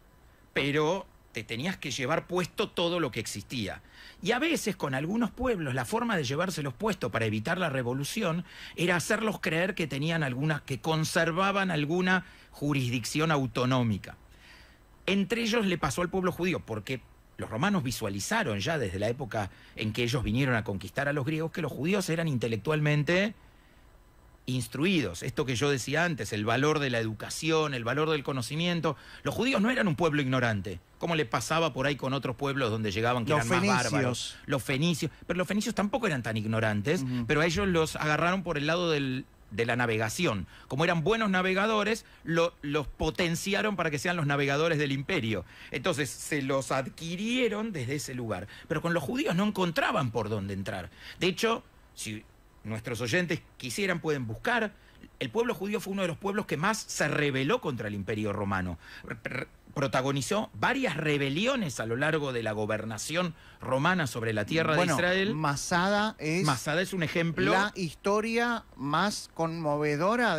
pero te tenías que llevar puesto todo lo que existía. Y a veces con algunos pueblos la forma de llevárselos puesto para evitar la revolución era hacerlos creer que tenían que conservaban alguna jurisdicción autonómica. Entre ellos le pasó al pueblo judío, porque los romanos visualizaron ya desde la época en que ellos vinieron a conquistar a los griegos que los judíos eran intelectualmente instruidos. Esto que yo decía antes, el valor de la educación, el valor del conocimiento. Los judíos no eran un pueblo ignorante, como le pasaba por ahí con otros pueblos donde llegaban que eran más bárbaros. Los fenicios. Pero los fenicios tampoco eran tan ignorantes, pero a ellos los agarraron por el lado de la navegación. Como eran buenos navegadores, los potenciaron para que sean los navegadores del imperio. Entonces se los adquirieron desde ese lugar. Pero con los judíos no encontraban por dónde entrar. De hecho, si nuestros oyentes quisieran, pueden buscar. El pueblo judío fue uno de los pueblos que más se rebeló contra el imperio romano. Protagonizó varias rebeliones a lo largo de la gobernación romana sobre la tierra de Israel. Masada es un ejemplo. La historia más conmovedora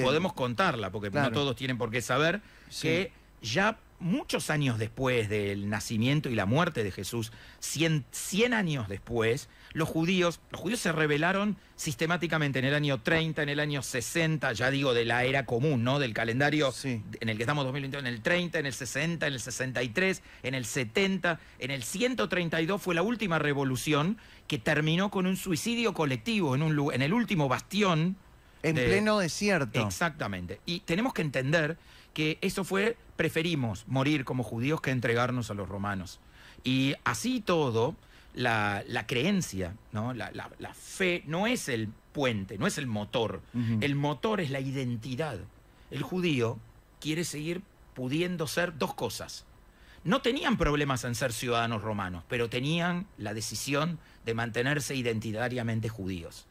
podemos contarla, porque no todos tienen por qué saber que ya muchos años después del nacimiento y la muerte de Jesús, 100 años después, los judíos se rebelaron sistemáticamente en el año 30, en el año 60, ya digo de la era común, ¿no? Del calendario en el que estamos 2021, en el 30, en el 60, en el 63, en el 70, en el 132 fue la última revolución que terminó con un suicidio colectivo en el último bastión. En pleno desierto. Exactamente. Y tenemos que entender que eso preferimos morir como judíos que entregarnos a los romanos. Y así todo, la creencia, ¿no? La fe no es el puente, no es el motor. El motor es la identidad. El judío quiere seguir pudiendo ser dos cosas. No tenían problemas en ser ciudadanos romanos, pero tenían la decisión de mantenerse identitariamente judíos.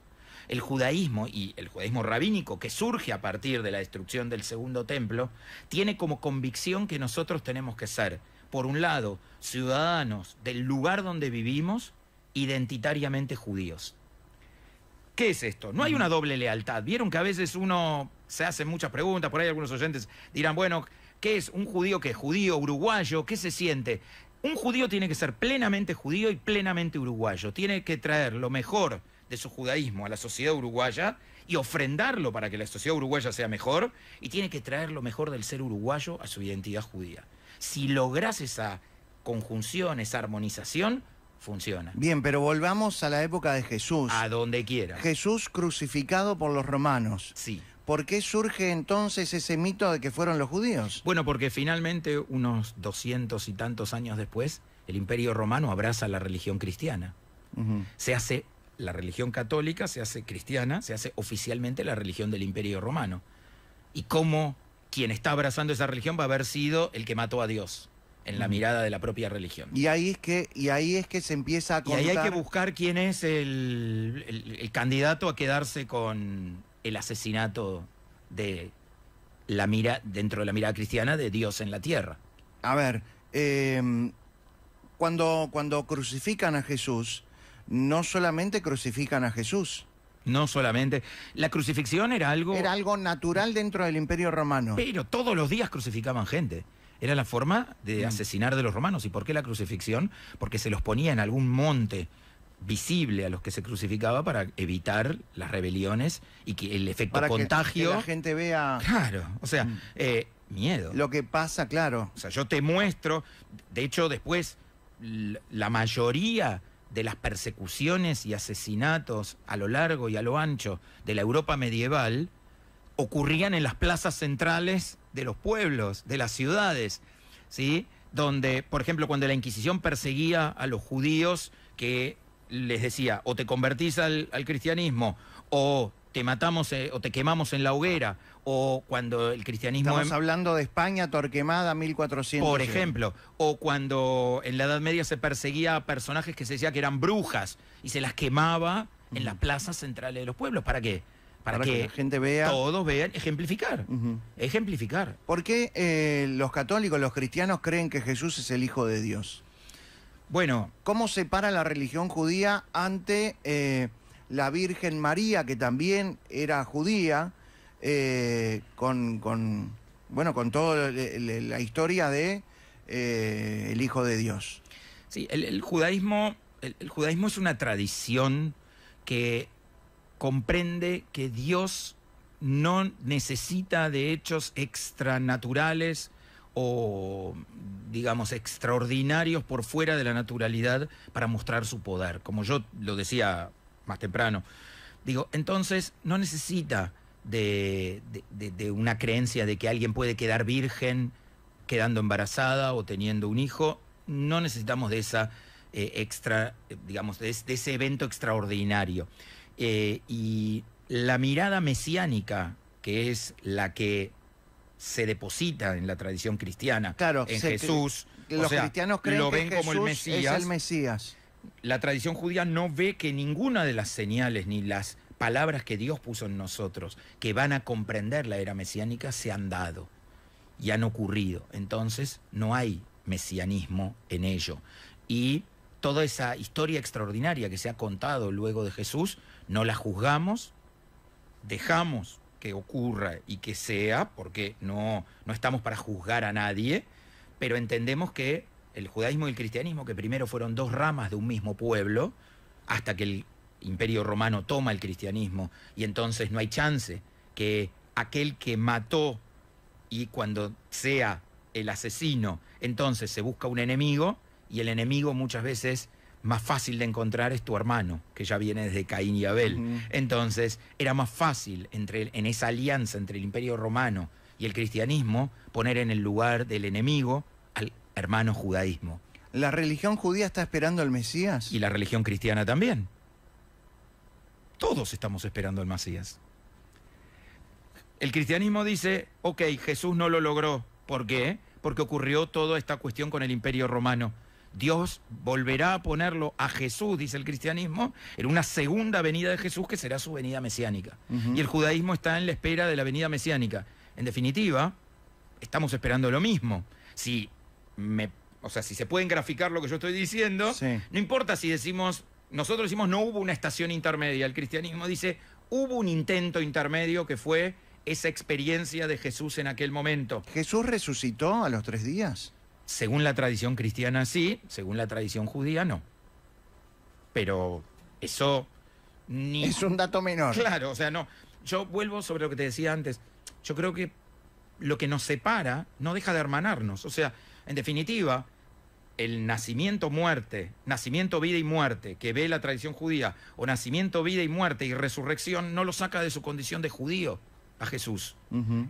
El judaísmo y el judaísmo rabínico, que surge a partir de la destrucción del Segundo Templo, tiene como convicción que nosotros tenemos que ser, por un lado, ciudadanos del lugar donde vivimos, identitariamente judíos. ¿Qué es esto? No hay una doble lealtad. Vieron que a veces uno se hace muchas preguntas, por ahí algunos oyentes dirán, bueno, ¿qué es un judío? ¿Qué es judío, uruguayo? ¿Qué se siente? Un judío tiene que ser plenamente judío y plenamente uruguayo. Tiene que traer lo mejor de su judaísmo a la sociedad uruguaya y ofrendarlo para que la sociedad uruguaya sea mejor, y tiene que traer lo mejor del ser uruguayo a su identidad judía. Si lográs esa conjunción, esa armonización, funciona. Bien, pero volvamos a la época de Jesús. A donde quiera. Jesús crucificado por los romanos. Sí. ¿Por qué surge entonces ese mito de que fueron los judíos? Bueno, porque finalmente, unos 200 y tantos años después, el Imperio Romano abraza la religión cristiana. La religión católica se hace cristiana, se hace oficialmente la religión del Imperio Romano. Y cómo quien está abrazando esa religión va a haber sido el que mató a Dios en la mirada de la propia religión. Y ahí es que se empieza a contar... Y ahí hay que buscar quién es el candidato a quedarse con el asesinato dentro de la mirada cristiana de Dios en la tierra. A ver, cuando crucifican a Jesús, no solamente crucifican a Jesús. No solamente. La crucifixión era algo... Era algo natural dentro del Imperio Romano. Pero todos los días crucificaban gente. Era la forma de asesinar de los romanos. ¿Y por qué la crucifixión? Porque se los ponía en algún monte visible a los que se crucificaba para evitar las rebeliones y que el efecto contagio... Que la gente vea... Claro, o sea, miedo. Lo que pasa, claro. O sea, yo te muestro... De hecho, después, la mayoría de las persecuciones y asesinatos a lo largo y a lo ancho de la Europa medieval ocurrían en las plazas centrales de los pueblos, de las ciudades, ¿sí? Donde, por ejemplo, cuando la Inquisición perseguía a los judíos, que les decía, o te convertís al cristianismo, o te matamos, o te quemamos en la hoguera, o cuando el cristianismo... Estamos hablando de España, Torquemada, 1400. Por ejemplo, o cuando en la Edad Media se perseguía a personajes que se decía que eran brujas y se las quemaba en las plazas centrales de los pueblos. ¿Para qué? para que que la gente vea. todos vean, ejemplificar. Ujú. Ejemplificar. ¿Por qué los católicos, los cristianos creen que Jesús es el Hijo de Dios? Bueno, ¿Cómo se para la religión judía ante la Virgen María, que también era judía, con toda la historia de el Hijo de Dios? sí, el judaísmo es una tradición que comprende que Dios no necesita de hechos extranaturales o, digamos, extraordinarios por fuera de la naturalidad para mostrar su poder. Como yo lo decía más temprano, digo, entonces no necesita de una creencia de que alguien puede quedar virgen quedando embarazada o teniendo un hijo. No necesitamos de esa digamos, de ese evento extraordinario. Y la mirada mesiánica, que es la que se deposita en la tradición cristiana, Claro, en Jesús, los cristianos creen lo que ven como el Jesús es Mesías. el Mesías. La tradición judía no ve que ninguna de las señales ni las palabras que Dios puso en nosotros, que van a comprender la era mesiánica, se han dado y han ocurrido. Entonces no hay mesianismo en ello. Y toda esa historia extraordinaria que se ha contado luego de Jesús, no la juzgamos, dejamos que ocurra y que sea, porque no estamos para juzgar a nadie, pero entendemos que el judaísmo y el cristianismo, que primero fueron dos ramas de un mismo pueblo, hasta que el Imperio Romano toma el cristianismo, y entonces no hay chance que aquel que mató, y cuando sea el asesino, entonces se busca un enemigo, y el enemigo muchas veces más fácil de encontrar es tu hermano, que ya viene desde Caín y Abel. Entonces era más fácil en esa alianza entre el Imperio Romano y el cristianismo poner en el lugar del enemigo al hermano judaísmo. ¿La religión judía está esperando al Mesías? Y la religión cristiana también. Todos estamos esperando al Mesías. El cristianismo dice, ok, Jesús no lo logró. ¿Por qué? Porque ocurrió toda esta cuestión con el Imperio Romano. Dios volverá a ponerlo a Jesús, dice el cristianismo, en una segunda venida de Jesús que será su venida mesiánica. Y el judaísmo está en la espera de la venida mesiánica. En definitiva, estamos esperando lo mismo. Si se pueden graficar lo que yo estoy diciendo, sí. No importa si nosotros decimos no hubo una estación intermedia, el cristianismo dice hubo un intento intermedio que fue esa experiencia de Jesús en aquel momento. ¿Jesús resucitó a los 3 días? Según la tradición cristiana sí, según la tradición judía no. Pero eso ni... Es un dato menor. Claro, o sea, no. Yo vuelvo sobre lo que te decía antes. Yo creo que lo que nos separa no deja de hermanarnos. O sea, en definitiva, el nacimiento, vida y muerte que ve la tradición judía, o nacimiento, vida y muerte y resurrección, no lo saca de su condición de judío a Jesús.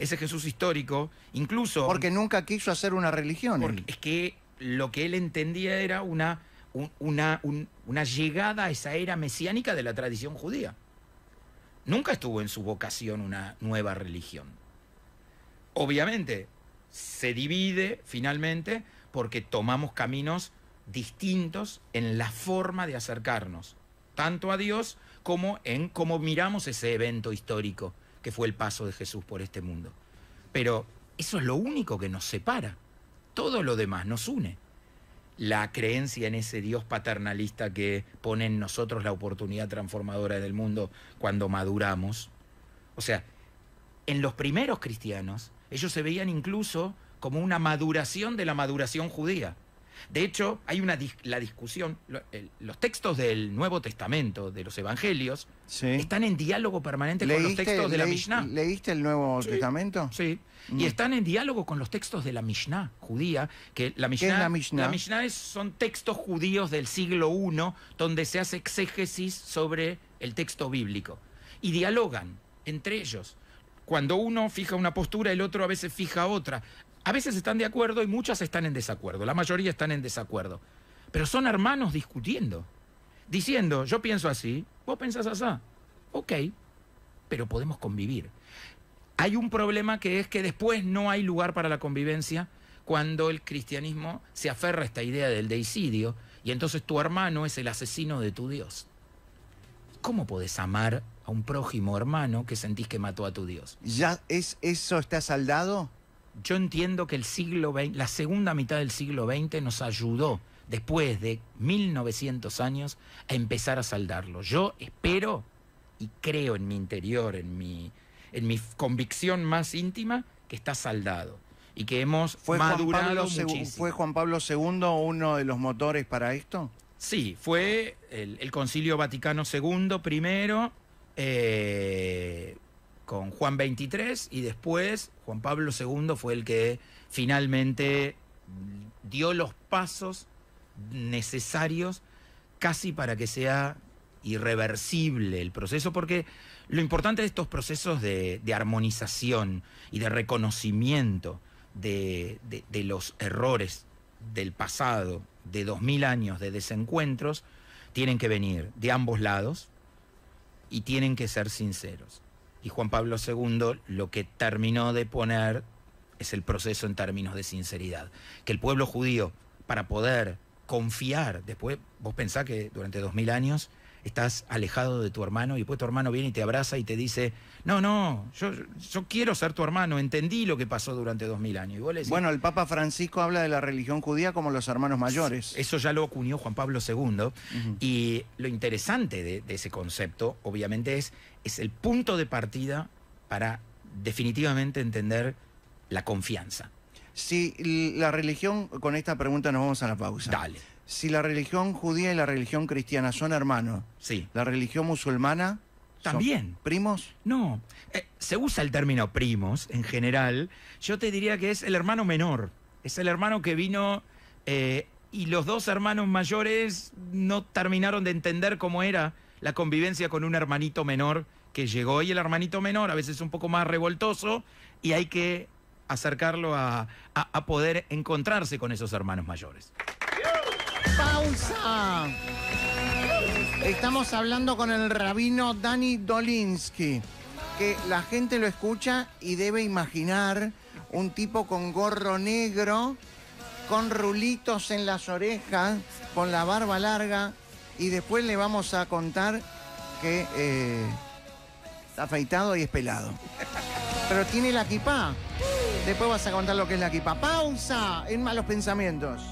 Ese Jesús histórico, incluso... Porque nunca quiso hacer una religión. Porque es que lo que él entendía era una llegada a esa era mesiánica de la tradición judía. Nunca estuvo en su vocación una nueva religión. Obviamente, se divide finalmente porque tomamos caminos distintos en la forma de acercarnos, tanto a Dios como en cómo miramos ese evento histórico que fue el paso de Jesús por este mundo. Pero eso es lo único que nos separa. Todo lo demás nos une. La creencia en ese Dios paternalista que pone en nosotros la oportunidad transformadora del mundo cuando maduramos. O sea, en los primeros cristianos, ellos se veían incluso como una maduración de la maduración judía. De hecho, hay la discusión, los textos del Nuevo Testamento, de los Evangelios, Sí. están en diálogo permanente con los textos de la Mishnah. ¿Leíste el Nuevo Testamento? Sí, y están en diálogo con los textos de la Mishnah judía, que la Mishnah, ¿Qué es la Mishnah? La Mishnah son textos judíos del siglo I, donde se hace exégesis sobre el texto bíblico. Y dialogan entre ellos. Cuando uno fija una postura, el otro a veces fija otra. A veces están de acuerdo y muchas están en desacuerdo. La mayoría están en desacuerdo. Pero son hermanos discutiendo. Diciendo, yo pienso así, vos pensás así. Ok, pero podemos convivir. Hay un problema que es que después no hay lugar para la convivencia cuando el cristianismo se aferra a esta idea del deicidio y entonces tu hermano es el asesino de tu Dios. ¿Cómo podés amar a un prójimo hermano que sentís que mató a tu Dios. ¿Eso está saldado? Yo entiendo que el siglo XX, la segunda mitad del siglo XX nos ayudó, después de 1900 años, a empezar a saldarlo. Yo espero y creo en mi interior, en mi convicción más íntima, que está saldado y que hemos madurado muchísimo. ¿Fue Juan Pablo II uno de los motores para esto? Sí, fue el Concilio Vaticano II primero, con Juan XXIII, y después Juan Pablo II fue el que finalmente dio los pasos necesarios casi para que sea irreversible el proceso, porque lo importante de estos procesos de armonización y de reconocimiento de los errores del pasado, de 2000 años de desencuentros, tienen que venir de ambos lados y tienen que ser sinceros. Y Juan Pablo II lo que terminó de poner es el proceso en términos de sinceridad. Que el pueblo judío, para poder confiar, después vos pensás que durante 2000 años estás alejado de tu hermano y después tu hermano viene y te abraza y te dice, no, yo quiero ser tu hermano, entendí lo que pasó durante 2000 años. Y vos le decís, bueno, el Papa Francisco habla de la religión judía como los hermanos mayores. Eso ya lo acuñó Juan Pablo II. Y lo interesante de ese concepto, obviamente, es el punto de partida para definitivamente entender la confianza. Si la religión, con esta pregunta nos vamos a la pausa. Dale. Si la religión judía y la religión cristiana son hermanos, sí, ¿la religión musulmana también? ¿Primos? No, se usa el término primos en general. Yo te diría que es el hermano menor. Es el hermano que vino y los dos hermanos mayores no terminaron de entender cómo era la convivencia con un hermanito menor que llegó, y el hermanito menor a veces es un poco más revoltoso y hay que acercarlo a poder encontrarse con esos hermanos mayores. ¡Pausa! Estamos hablando con el rabino Dani Dolinsky, que la gente lo escucha y debe imaginar un tipo con gorro negro, con rulitos en las orejas, con la barba larga, y después le vamos a contar que está afeitado y es pelado. Pero tiene la kipá. Después vas a contar lo que es la kipá. ¡Pausa! En Malos Pensamientos.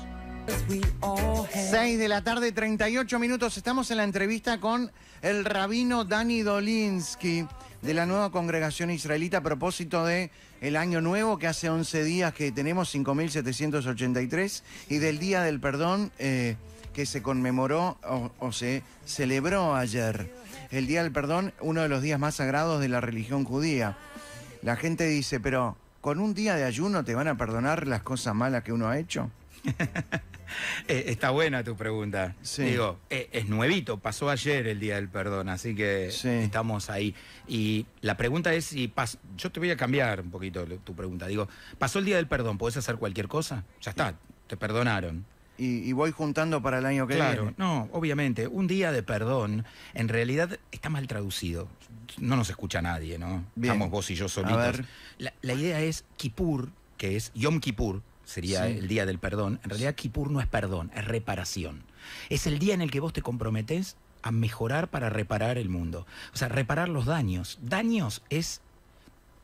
6 de la tarde, 38 minutos. Estamos en la entrevista con el rabino Dani Dolinsky de la nueva congregación israelita a propósito de el año nuevo, que hace 11 días que tenemos, 5.783, y del Día del Perdón que se conmemoró o se celebró ayer. El Día del Perdón, uno de los días más sagrados de la religión judía. La gente dice, pero ¿con un día de ayuno te van a perdonar las cosas malas que uno ha hecho? Está buena tu pregunta. Sí. Digo, es nuevito, pasó ayer el Día del Perdón, así que sí, estamos ahí. Y la pregunta es si yo te voy a cambiar un poquito tu pregunta. Digo, pasó el Día del Perdón, ¿podés hacer cualquier cosa? Ya está, te perdonaron. Y voy juntando para el año que viene. Claro, no, obviamente, un día de perdón en realidad está mal traducido. No nos escucha nadie, ¿no? Bien. Estamos vos y yo solitos. La idea es Kippur, que es Yom Kippur, sería el Día del Perdón. En realidad Kippur no es perdón, es reparación. Es el día en el que vos te comprometés a mejorar para reparar el mundo. O sea, reparar los daños. Daños es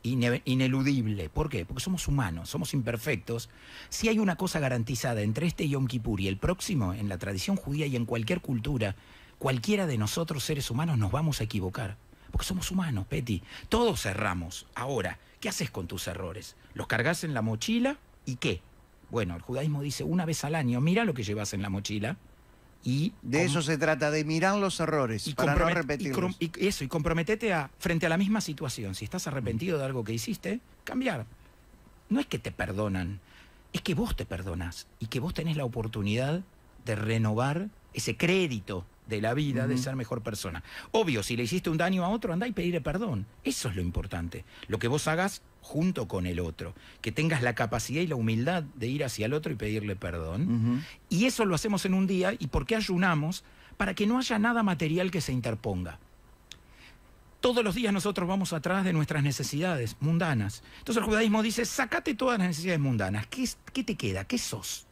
ineludible. ¿Por qué? Porque somos humanos, somos imperfectos. Si hay una cosa garantizada entre este Yom Kippur y el próximo, en la tradición judía y en cualquier cultura, cualquiera de nosotros seres humanos nos vamos a equivocar. Porque somos humanos, Peti. Todos erramos. Ahora, ¿qué haces con tus errores? ¿Los cargas en la mochila? ¿Y qué? Bueno, el judaísmo dice una vez al año, mira lo que llevas en la mochila. Y de eso se trata, de mirar los errores para no repetirlos. Y comprometete frente a la misma situación. Si estás arrepentido de algo que hiciste, cambiar. No es que te perdonan, es que vos te perdonás y que vos tenés la oportunidad de renovar ese crédito de la vida, de ser mejor persona. Obvio, si le hiciste un daño a otro, andá y pedirle perdón. Eso es lo importante. Lo que vos hagas junto con el otro. Que tengas la capacidad y la humildad de ir hacia el otro y pedirle perdón. Y eso lo hacemos en un día. ¿Y por qué ayunamos? Para que no haya nada material que se interponga. Todos los días nosotros vamos atrás de nuestras necesidades mundanas. Entonces el judaísmo dice, sácate todas las necesidades mundanas. ¿Qué te queda? ¿Qué sos?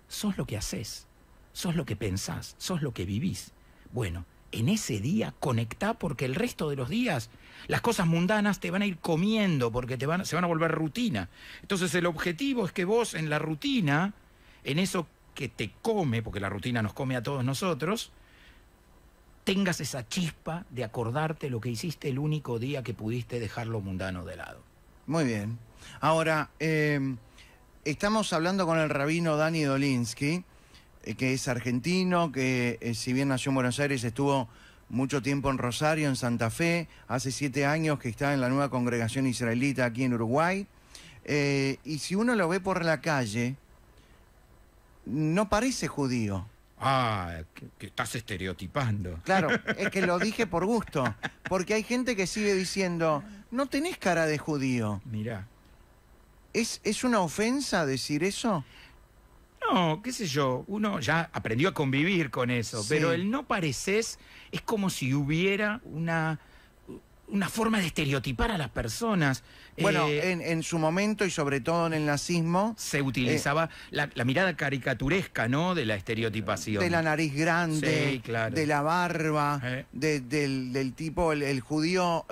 Sos lo que haces. Sos lo que pensás, sos lo que vivís. Bueno, en ese día conectá, porque el resto de los días las cosas mundanas te van a ir comiendo, porque se van a volver rutina. Entonces el objetivo es que vos en la rutina, en eso que te come, porque la rutina nos come a todos nosotros, tengas esa chispa de acordarte lo que hiciste el único día que pudiste dejar lo mundano de lado. Muy bien. Ahora, estamos hablando con el rabino Dani Dolinsky, que es argentino, que si bien nació en Buenos Aires, estuvo mucho tiempo en Rosario, en Santa Fe, hace 7 años que está en la nueva congregación israelita aquí en Uruguay. Y si uno lo ve por la calle, no parece judío. Ah, que estás estereotipando. Claro, es que lo dije por gusto, porque hay gente que sigue diciendo, no tenés cara de judío. Mirá. ¿Es una ofensa decir eso? No, qué sé yo, uno ya aprendió a convivir con eso, Sí. pero el no pareces es como si hubiera una forma de estereotipar a las personas. Bueno, en su momento y sobre todo en el nazismo, Se utilizaba la mirada caricaturesca, ¿no?, de la estereotipación. de la nariz grande, Sí, claro. de la barba, Eh. del tipo, el judío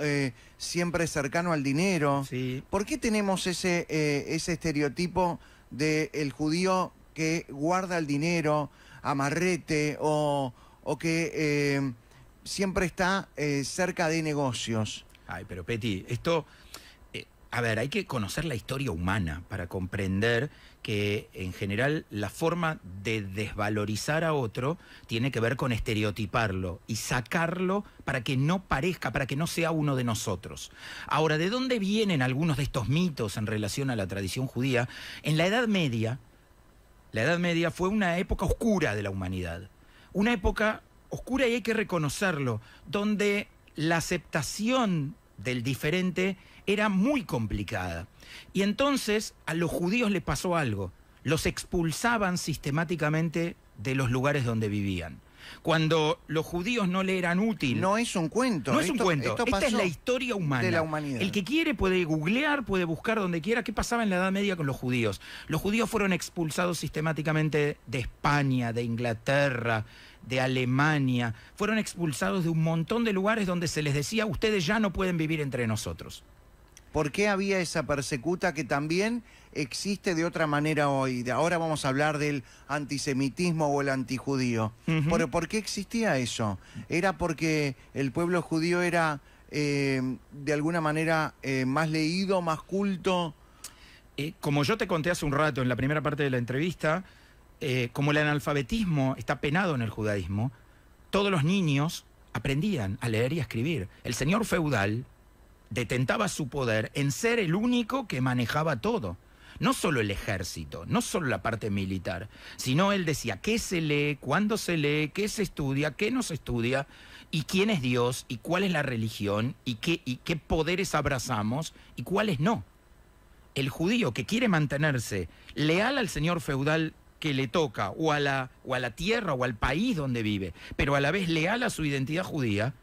siempre cercano al dinero. Sí. ¿Por qué tenemos ese estereotipo del judío que guarda el dinero, amarrete, o que siempre está cerca de negocios? Ay, pero Peti, esto... a ver, hay que conocer la historia humana para comprender que, en general, la forma de desvalorizar a otro tiene que ver con estereotiparlo y sacarlo para que no parezca, para que no sea uno de nosotros. Ahora, ¿de dónde vienen algunos de estos mitos en relación a la tradición judía? En la Edad Media fue una época oscura de la humanidad. Una época oscura, y hay que reconocerlo, donde la aceptación del diferente era muy complicada. Y entonces a los judíos les pasó algo. Los expulsaban sistemáticamente de los lugares donde vivían. Cuando los judíos no le eran útiles. No es un cuento. No es un cuento. Esto Esta es pasó la historia humana. de la humanidad. El que quiere puede googlear, puede buscar donde quiera qué pasaba en la Edad Media con los judíos. Los judíos fueron expulsados sistemáticamente de España, de Inglaterra, de Alemania. Fueron expulsados de un montón de lugares donde se les decía, ustedes ya no pueden vivir entre nosotros. ¿Por qué había esa persecuta que también existe de otra manera hoy? Ahora vamos a hablar del antisemitismo o el antijudío. Ujú. ¿Por qué existía eso? ¿Era porque el pueblo judío era de alguna manera más leído, más culto? Como yo te conté hace un rato en la primera parte de la entrevista, como el analfabetismo está penado en el judaísmo, todos los niños aprendían a leer y a escribir. El señor feudal detentaba su poder en ser el único que manejaba todo. No solo el ejército, no solo la parte militar, sino él decía qué se lee, cuándo se lee, qué se estudia, qué no se estudia, y quién es Dios, y cuál es la religión, y qué poderes abrazamos, y cuáles no. El judío que quiere mantenerse leal al señor feudal que le toca, o a la tierra o al país donde vive, pero a la vez leal a su identidad judía,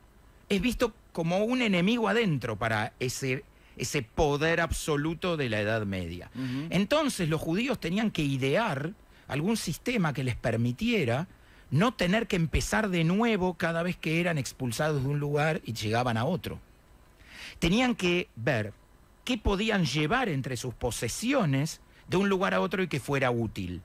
es visto como un enemigo adentro para ese poder absoluto de la Edad Media. Entonces los judíos tenían que idear algún sistema que les permitiera no tener que empezar de nuevo cada vez que eran expulsados de un lugar y llegaban a otro. Tenían que ver qué podían llevar entre sus posesiones de un lugar a otro y que fuera útil.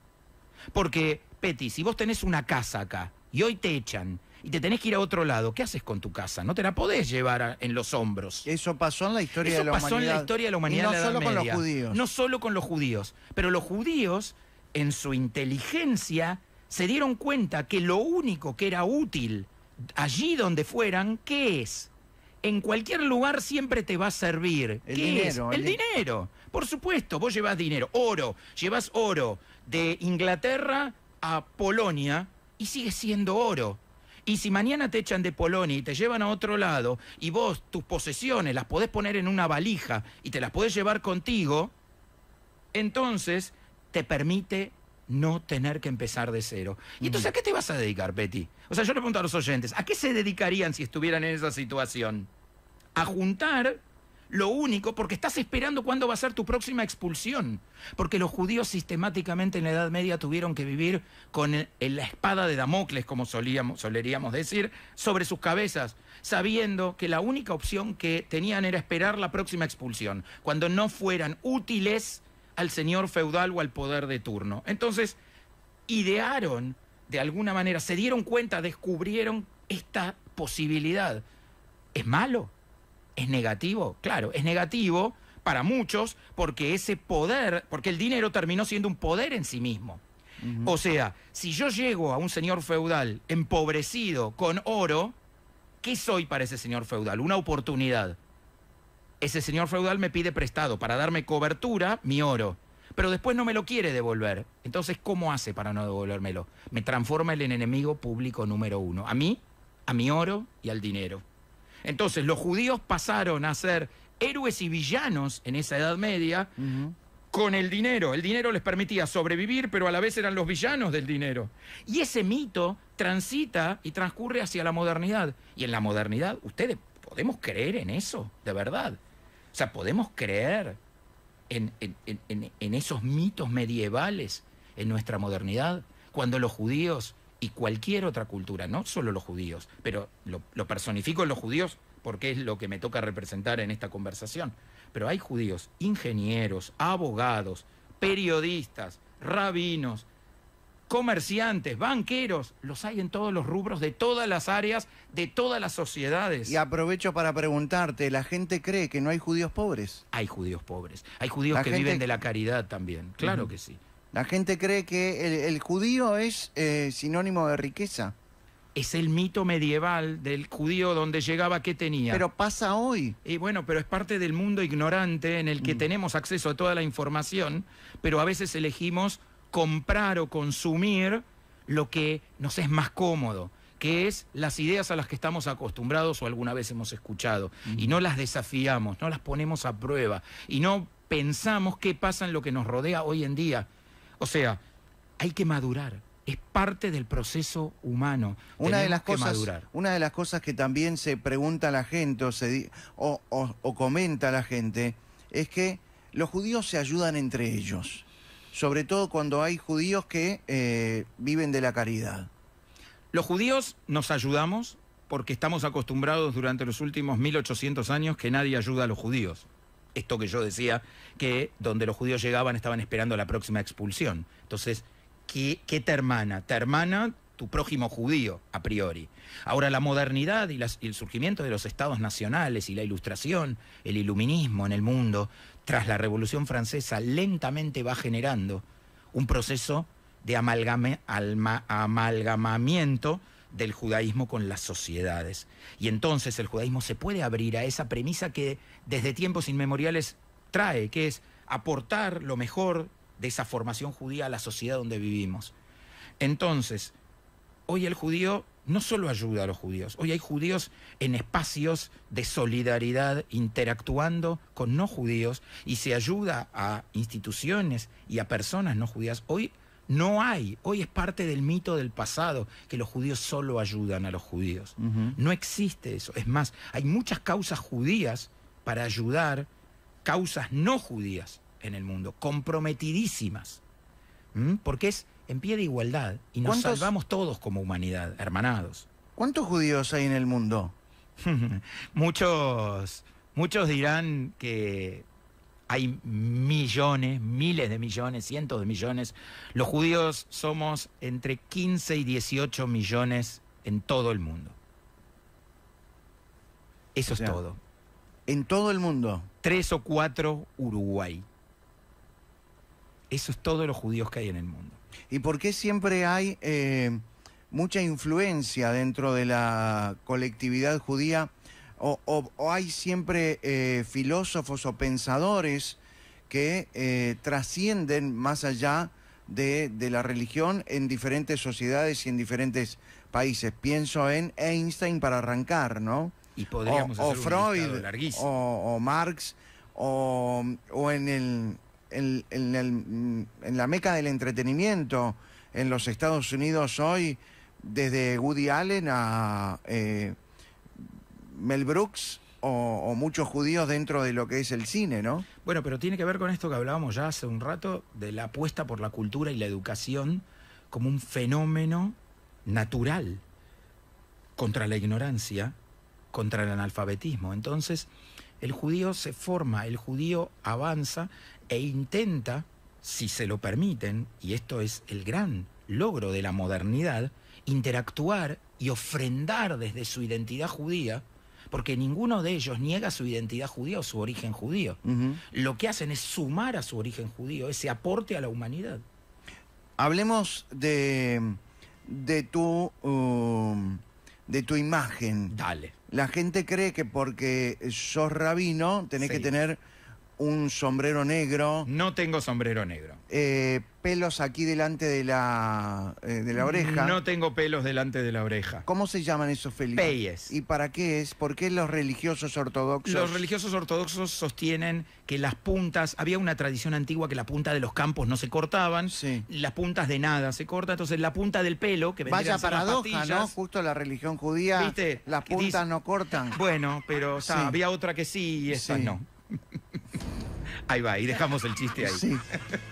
Porque, Peti, si vos tenés una casa acá y hoy te echan y te tenés que ir a otro lado, ¿qué haces con tu casa? No te la podés llevar en los hombros. Eso pasó en la historia de la humanidad. Eso pasó en la historia de la humanidad. Y no en la Edad solo con los Media. judíos. No solo con los judíos. Pero los judíos, en su inteligencia, se dieron cuenta que lo único que era útil allí donde fueran, ¿qué es? En cualquier lugar siempre te va a servir. El ¿Qué dinero, es? El dinero. Por supuesto, vos llevas dinero. Oro. Llevas oro de Inglaterra a Polonia y sigue siendo oro. Y si mañana te echan de Polonia y te llevan a otro lado y vos tus posesiones las podés poner en una valija y te las podés llevar contigo, entonces te permite no tener que empezar de cero. Y entonces, ¿a qué te vas a dedicar, Peti? O sea, yo le pregunto a los oyentes, ¿a qué se dedicarían si estuvieran en esa situación? A juntar Lo único, porque estás esperando cuándo va a ser tu próxima expulsión. Porque los judíos sistemáticamente en la Edad Media tuvieron que vivir con la espada de Damocles, como soleríamos decir, sobre sus cabezas, sabiendo que la única opción que tenían era esperar la próxima expulsión, cuando no fueran útiles al señor feudal o al poder de turno. Entonces, idearon, de alguna manera, se dieron cuenta, descubrieron esta posibilidad. ¿Es malo? ¿Es negativo? Claro, es negativo para muchos porque ese poder, porque el dinero terminó siendo un poder en sí mismo. O sea, si yo llego a un señor feudal empobrecido con oro, ¿qué soy para ese señor feudal? Una oportunidad. Ese señor feudal me pide prestado para darme cobertura mi oro, pero después no me lo quiere devolver. Entonces, ¿cómo hace para no devolvérmelo? Me transforma en el enemigo público número uno. A mí, a mi oro y al dinero. Entonces, los judíos pasaron a ser héroes y villanos en esa Edad Media con el dinero. El dinero les permitía sobrevivir, pero a la vez eran los villanos del dinero. Y ese mito transita y transcurre hacia la modernidad. Y en la modernidad, ustedes, ¿podemos creer en eso? De verdad. O sea, ¿podemos creer en esos mitos medievales en nuestra modernidad? Cuando los judíos y cualquier otra cultura, no solo los judíos, pero lo personifico en los judíos porque es lo que me toca representar en esta conversación. Pero hay judíos, ingenieros, abogados, periodistas, rabinos, comerciantes, banqueros, los hay en todos los rubros, de todas las áreas, de todas las sociedades. Y aprovecho para preguntarte, ¿la gente cree que no hay judíos pobres? Hay judíos pobres, hay judíos que viven de la caridad también, claro que sí. La gente cree que el judío es sinónimo de riqueza. Es el mito medieval del judío donde llegaba, ¿qué tenía? Pero pasa hoy. Y bueno, pero es parte del mundo ignorante en el que tenemos acceso a toda la información, pero a veces elegimos comprar o consumir lo que nos es más cómodo, que es las ideas a las que estamos acostumbrados o alguna vez hemos escuchado, y no las desafiamos, no las ponemos a prueba, y no pensamos qué pasa en lo que nos rodea hoy en día. O sea, hay que madurar. Es parte del proceso humano. Una de las cosas que también se pregunta la gente o comenta la gente es que los judíos se ayudan entre ellos. Sobre todo cuando hay judíos que viven de la caridad. Los judíos nos ayudamos porque estamos acostumbrados durante los últimos 1800 años que nadie ayuda a los judíos. Esto que yo decía, que donde los judíos llegaban estaban esperando la próxima expulsión. Entonces, ¿qué te hermana? Te hermana tu prójimo judío, a priori. Ahora, la modernidad y el surgimiento de los estados nacionales y la ilustración, el iluminismo en el mundo, tras la Revolución Francesa, lentamente va generando un proceso de amalgamamiento del judaísmo con las sociedades. Y entonces el judaísmo se puede abrir a esa premisa que desde tiempos inmemoriales trae, que es aportar lo mejor de esa formación judía a la sociedad donde vivimos. Entonces, hoy el judío no solo ayuda a los judíos, hoy hay judíos en espacios de solidaridad interactuando con no judíos y se ayuda a instituciones y a personas no judías. Hoy no hay, hoy es parte del mito del pasado, que los judíos solo ayudan a los judíos. No existe eso. Es más, hay muchas causas judías para ayudar causas no judías en el mundo, comprometidísimas. Porque es en pie de igualdad y nos salvamos todos como humanidad, hermanados. ¿Cuántos judíos hay en el mundo? Muchos dirán que hay millones, miles de millones, cientos de millones. Los judíos somos entre 15 y 18 millones en todo el mundo. Eso es todo. ¿En todo el mundo? 3 o 4 Uruguay. Eso es todo los judíos que hay en el mundo. ¿Y por qué siempre hay mucha influencia dentro de la colectividad judía? ¿O hay siempre filósofos o pensadores que trascienden más allá de la religión en diferentes sociedades y en diferentes países? Pienso en Einstein para arrancar, ¿no? Y podríamos hacer Freud, un larguísimo. o Marx, o en la meca del entretenimiento en los Estados Unidos hoy, desde Woody Allen a Mel Brooks, o muchos judíos dentro de lo que es el cine, ¿no? Bueno, pero tiene que ver con esto que hablábamos ya hace un rato, de la apuesta por la cultura y la educación como un fenómeno natural contra la ignorancia, contra el analfabetismo. Entonces, el judío se forma, el judío avanza e intenta, si se lo permiten, y esto es el gran logro de la modernidad, interactuar y ofrendar desde su identidad judía, porque ninguno de ellos niega su identidad judía o su origen judío. Lo que hacen es sumar a su origen judío, ese aporte a la humanidad. Hablemos de tu imagen. Dale. La gente cree que porque sos rabino tenés Sí. que tener un sombrero negro, No tengo sombrero negro. pelos aquí delante de la oreja. No tengo pelos delante de la oreja. ¿Cómo se llaman esos, Felipe? Peyes. ¿Y para qué es? ¿Por qué los religiosos ortodoxos? Los religiosos ortodoxos sostienen que las puntas, había una tradición antigua que la punta de los campos no se cortaban, Sí. las puntas de nada se cortan, entonces la punta del pelo, que vendrían Vaya a ser las paradoja, ¿no? pastillas, Justo la religión judía, ¿viste? las Que puntas dice- no cortan. Bueno, pero o sea, Sí. había otra que sí y esta Sí. no. Ahí va, y dejamos el chiste ahí. Sí.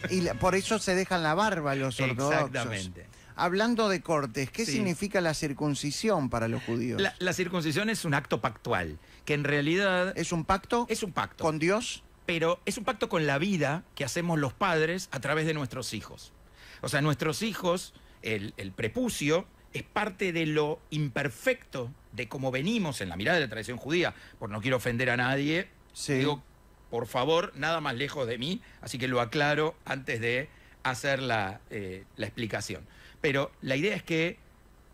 Y por eso se dejan la barba los ortodoxos. Exactamente. Hablando de cortes, ¿qué Sí. significa la circuncisión para los judíos? La circuncisión es un acto pactual, que en realidad ¿Es un pacto es un pacto. con Dios? Pero es un pacto con la vida que hacemos los padres a través de nuestros hijos. O sea, nuestros hijos, el prepucio, es parte de lo imperfecto de cómo venimos en la mirada de la tradición judía. Por no quiero ofender a nadie, Sí. digo, por favor, nada más lejos de mí, así que lo aclaro antes de hacer la explicación. Pero la idea es que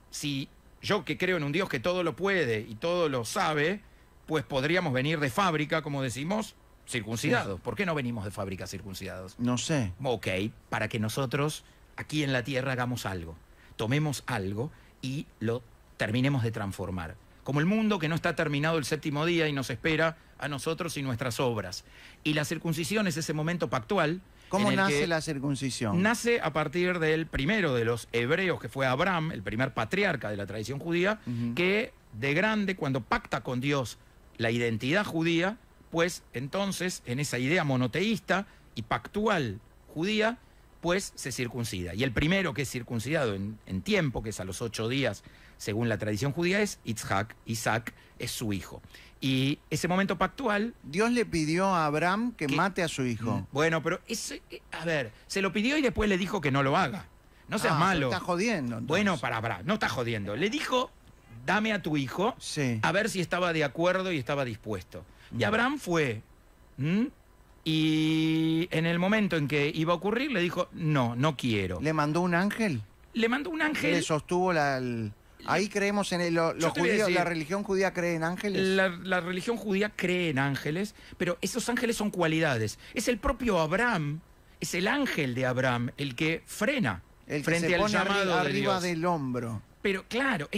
si yo, que creo en un Dios que todo lo puede y todo lo sabe, pues podríamos venir de fábrica, como decimos, circuncidados. ¿Por qué no venimos de fábrica circuncidados? No sé. Ok, para que nosotros aquí en la tierra hagamos algo, tomemos algo y lo terminemos de transformar. Como el mundo que no está terminado el séptimo día y nos espera a nosotros y nuestras obras. Y la circuncisión es ese momento pactual. ¿Cómo en el nace que la circuncisión? nace a partir del primero de los hebreos, que fue Abraham, el primer patriarca de la tradición judía, que de grande, cuando pacta con Dios la identidad judía, pues entonces, en esa idea monoteísta y pactual judía, pues se circuncida. Y el primero que es circuncidado en tiempo, que es a los 8 días, según la tradición judía, es Isaac. Isaac es su hijo. Y ese momento pactual... Dios le pidió a Abraham que ¿Qué? mate a su hijo. Bueno, pero a ver, se lo pidió y después le dijo que no lo haga. No seas malo. Está jodiendo. entonces. Bueno, para Abraham, no está jodiendo. Le dijo, dame a tu hijo, Sí. a ver si estaba de acuerdo y estaba dispuesto. Y Abraham fue. ¿m? Y en el momento en que iba a ocurrir, le dijo, no, no quiero. ¿Le mandó un ángel? Le mandó un Le ángel. sostuvo Ahí creemos en los Yo te voy a judíos, decir- la religión judía cree en ángeles. La religión judía cree en ángeles, pero esos ángeles son cualidades. Es el propio Abraham, es el ángel de Abraham el que frena El que frente se al pone llamado de arriba Dios. del hombro. Pero claro,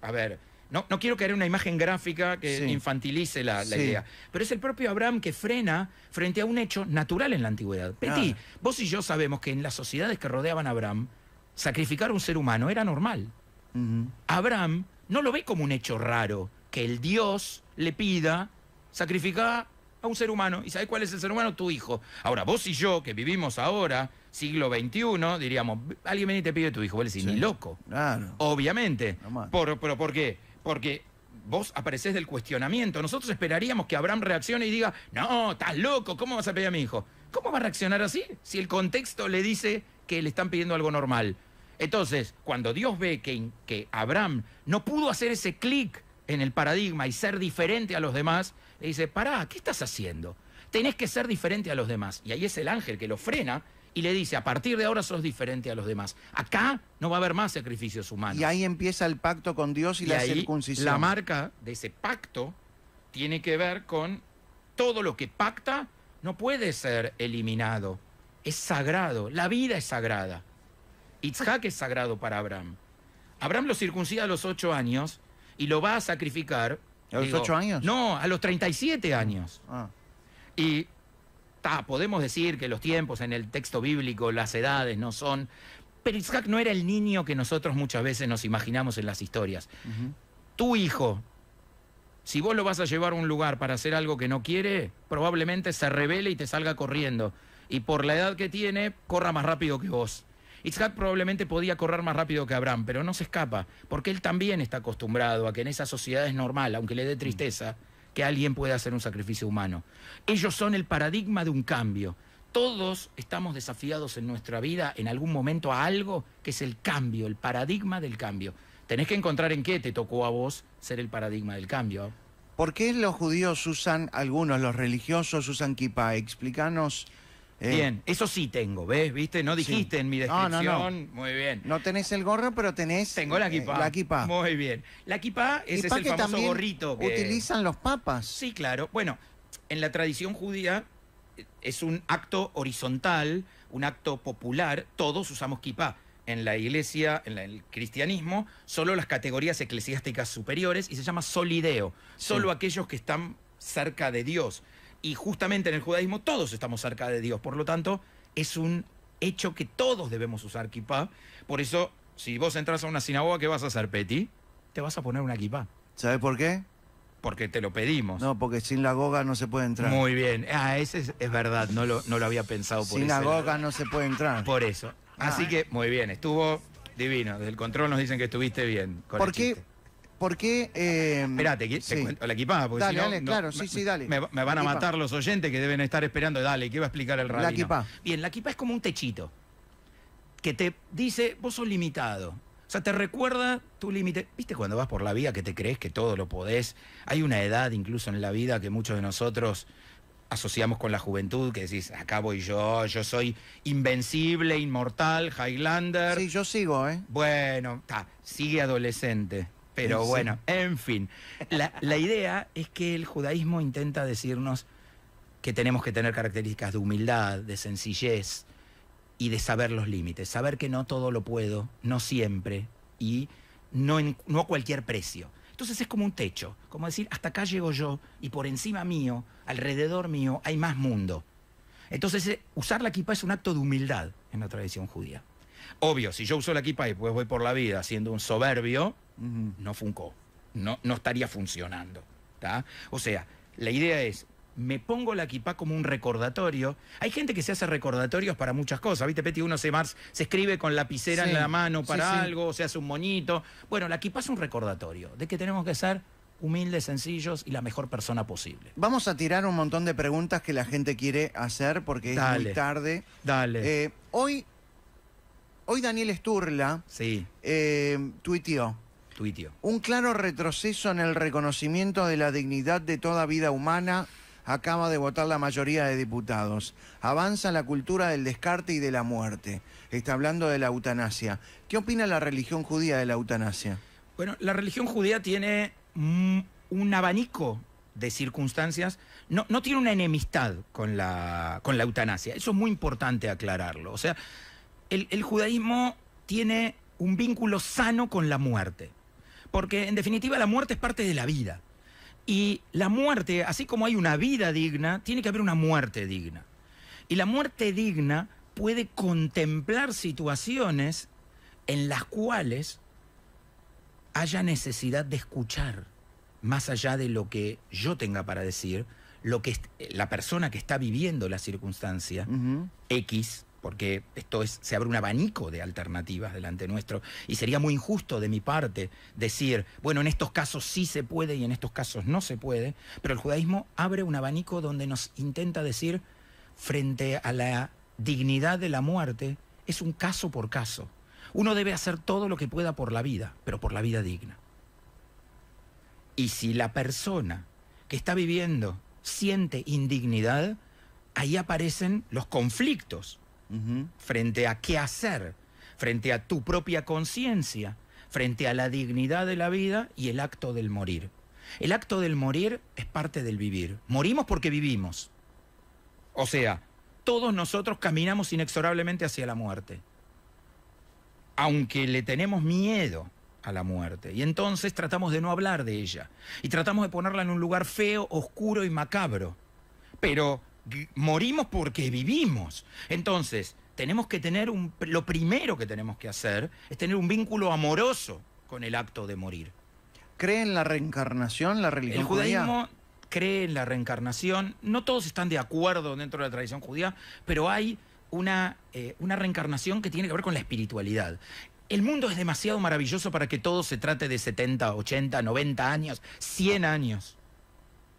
a ver, no quiero caer en una imagen gráfica que Sí. infantilice la Sí. idea, pero es el propio Abraham que frena frente a un hecho natural en la antigüedad. Petí, Claro. vos y yo sabemos que en las sociedades que rodeaban a Abraham, sacrificar a un ser humano era normal. Ujú. Abraham no lo ve como un hecho raro, que el Dios le pida sacrificar a un ser humano. ¿Y sabes cuál es el ser humano? Tu hijo. Ahora, vos y yo, que vivimos ahora, siglo XXI, diríamos, alguien viene y te pide tu hijo. Vos le decís, Sí. ni loco. Claro. Obviamente. Normal. ¿Pero por qué? Porque vos aparecés del cuestionamiento. Nosotros esperaríamos que Abraham reaccione y diga, no, estás loco, ¿cómo vas a pedir a mi hijo? ¿Cómo va a reaccionar así? Si el contexto le dice que le están pidiendo algo normal. Entonces, cuando Dios ve que Abraham no pudo hacer ese clic en el paradigma y ser diferente a los demás, le dice, pará, ¿qué estás haciendo? Tenés que ser diferente a los demás. Y ahí es el ángel que lo frena y le dice, a partir de ahora sos diferente a los demás. Acá no va a haber más sacrificios humanos. Y ahí empieza el pacto con Dios y, la ahí circuncisión. la marca de ese pacto tiene que ver con todo lo que pacta no puede ser eliminado. Es sagrado. La vida es sagrada. Isaac es sagrado para Abraham. Abraham lo circuncida a los 8 años y lo va a sacrificar. ¿A los 8 años? No, a los 37 años. Ah. Y podemos decir que los tiempos en el texto bíblico, las edades no son... Pero Isaac no era el niño que nosotros muchas veces nos imaginamos en las historias. Tu hijo, Si vos lo vas a llevar a un lugar para hacer algo que no quiere, probablemente se rebele y te salga corriendo. Y por la edad que tiene, corra más rápido que vos. Itzhak probablemente podía correr más rápido que Abraham, pero no se escapa, porque él también está acostumbrado a que en esa sociedad es normal, aunque le dé tristeza, que alguien pueda hacer un sacrificio humano. Ellos son el paradigma de un cambio. Todos estamos desafiados en nuestra vida en algún momento a algo que es el cambio, el paradigma del cambio. Tenés que encontrar en qué te tocó a vos ser el paradigma del cambio. ¿Por qué los judíos usan, algunos, los religiosos usan kipá? Explícanos. Bien, eso sí tengo, ¿ves? ¿Viste? No dijiste en mi descripción. No. Muy bien. No tenés el gorro, pero tenés... Tengo la kipá. La kipá. Muy bien. La kipá, ese es el que famoso también gorrito que utilizan los papas. Sí, claro. Bueno, en la tradición judía es un acto horizontal, un acto popular. Todos usamos kipá. En la iglesia, en el cristianismo, solo las categorías eclesiásticas superiores, y se llama solideo. Solo aquellos que están cerca de Dios. Y justamente en el judaísmo todos estamos cerca de Dios. Por lo tanto, es un hecho que todos debemos usar kipá. Por eso, si vos entras a una sinagoga, ¿qué vas a hacer, Peti? Te vas a poner una kipá. ¿Sabes por qué? Porque te lo pedimos. No, porque sin la goga no se puede entrar. Muy bien. Ese es verdad. No lo había pensado por eso. Sin la goga no se puede entrar. Por eso. Así que, muy bien. Estuvo divino. Desde el control nos dicen que estuviste bien. Con el chiste. ¿Por qué? Espérate, te cuento la kipá, porque dale, si no, dale, claro, sí, dale. Me van a matar los oyentes que deben estar esperando. Dale, ¿qué va a explicar el rabino? La kipá. Bien, la kipá es como un techito que te dice, vos sos limitado. O sea, te recuerda tu límite. ¿Viste cuando vas por la vida que te crees que todo lo podés? Hay una edad incluso en la vida que muchos de nosotros asociamos con la juventud, que decís, acá voy yo soy invencible, inmortal, Highlander. Sí, yo sigo, ¿eh? Bueno, sigue adolescente. Pero bueno, en fin. La idea es que el judaísmo intenta decirnos que tenemos que tener características de humildad, de sencillez y de saber los límites. Saber que no todo lo puedo, no siempre y no a cualquier precio. Entonces es como un techo, como decir, hasta acá llego yo y por encima mío, alrededor mío, hay más mundo. Entonces usar la kipá es un acto de humildad en la tradición judía. Obvio, si yo uso la kipá y después voy por la vida siendo un soberbio, no funcó, no estaría funcionando. ¿Tá? O sea, la idea es, me pongo la kipá como un recordatorio. Hay gente que se hace recordatorios para muchas cosas, ¿viste, Peti? Uno se escribe con lapicera en la mano para algo, o se hace un moñito. Bueno, la kipá es un recordatorio de que tenemos que ser humildes, sencillos y la mejor persona posible. Vamos a tirar un montón de preguntas que la gente quiere hacer porque es muy tarde. Dale. Hoy Daniel Sturla tuiteó. Un claro retroceso en el reconocimiento de la dignidad de toda vida humana acaba de votar la mayoría de diputados. Avanza la cultura del descarte y de la muerte. Está hablando de la eutanasia. ¿Qué opina la religión judía de la eutanasia? Bueno, la religión judía tiene un abanico de circunstancias. No tiene una enemistad con la eutanasia. Eso es muy importante aclararlo. O sea, el judaísmo tiene un vínculo sano con la muerte. Porque, en definitiva, la muerte es parte de la vida. Y la muerte, así como hay una vida digna, tiene que haber una muerte digna. Y la muerte digna puede contemplar situaciones en las cuales haya necesidad de escuchar, más allá de lo que yo tenga para decir, lo que la persona que está viviendo la circunstancia, X, porque se abre un abanico de alternativas delante nuestro, y sería muy injusto de mi parte decir, bueno, en estos casos sí se puede y en estos casos no se puede, pero el judaísmo abre un abanico donde nos intenta decir, frente a la dignidad de la muerte, es un caso por caso. Uno debe hacer todo lo que pueda por la vida, pero por la vida digna. Y si la persona que está viviendo siente indignidad, ahí aparecen los conflictos. Frente a qué hacer, frente a tu propia conciencia, frente a la dignidad de la vida y el acto del morir. El acto del morir es parte del vivir. Morimos porque vivimos. O sea, todos nosotros caminamos inexorablemente hacia la muerte, aunque le tenemos miedo a la muerte. Y entonces tratamos de no hablar de ella. Y tratamos de ponerla en un lugar feo, oscuro y macabro. Pero morimos porque vivimos. Entonces, tenemos que tener lo primero que tenemos que hacer es tener un vínculo amoroso con el acto de morir. ¿Cree en la reencarnación, la religión El judía? judaísmo cree en la reencarnación. No todos están de acuerdo dentro de la tradición judía, pero hay una reencarnación que tiene que ver con la espiritualidad. El mundo es demasiado maravilloso para que todo se trate de 70, 80, 90 años, 100 años,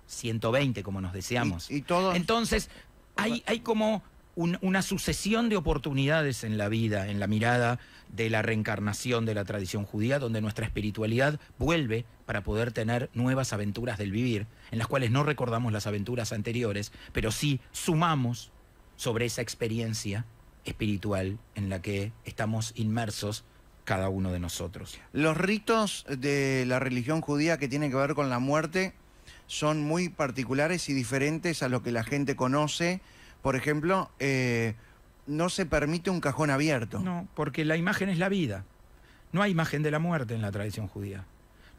120 como nos deseamos. Y todos... Entonces, hay como una sucesión de oportunidades en la vida, en la mirada de la reencarnación de la tradición judía, donde nuestra espiritualidad vuelve para poder tener nuevas aventuras del vivir, en las cuales no recordamos las aventuras anteriores, pero sí sumamos sobre esa experiencia espiritual en la que estamos inmersos cada uno de nosotros. Los ritos de la religión judía que tienen que ver con la muerte son muy particulares y diferentes a lo que la gente conoce. Por ejemplo, no se permite un cajón abierto. No, porque la imagen es la vida. No hay imagen de la muerte en la tradición judía.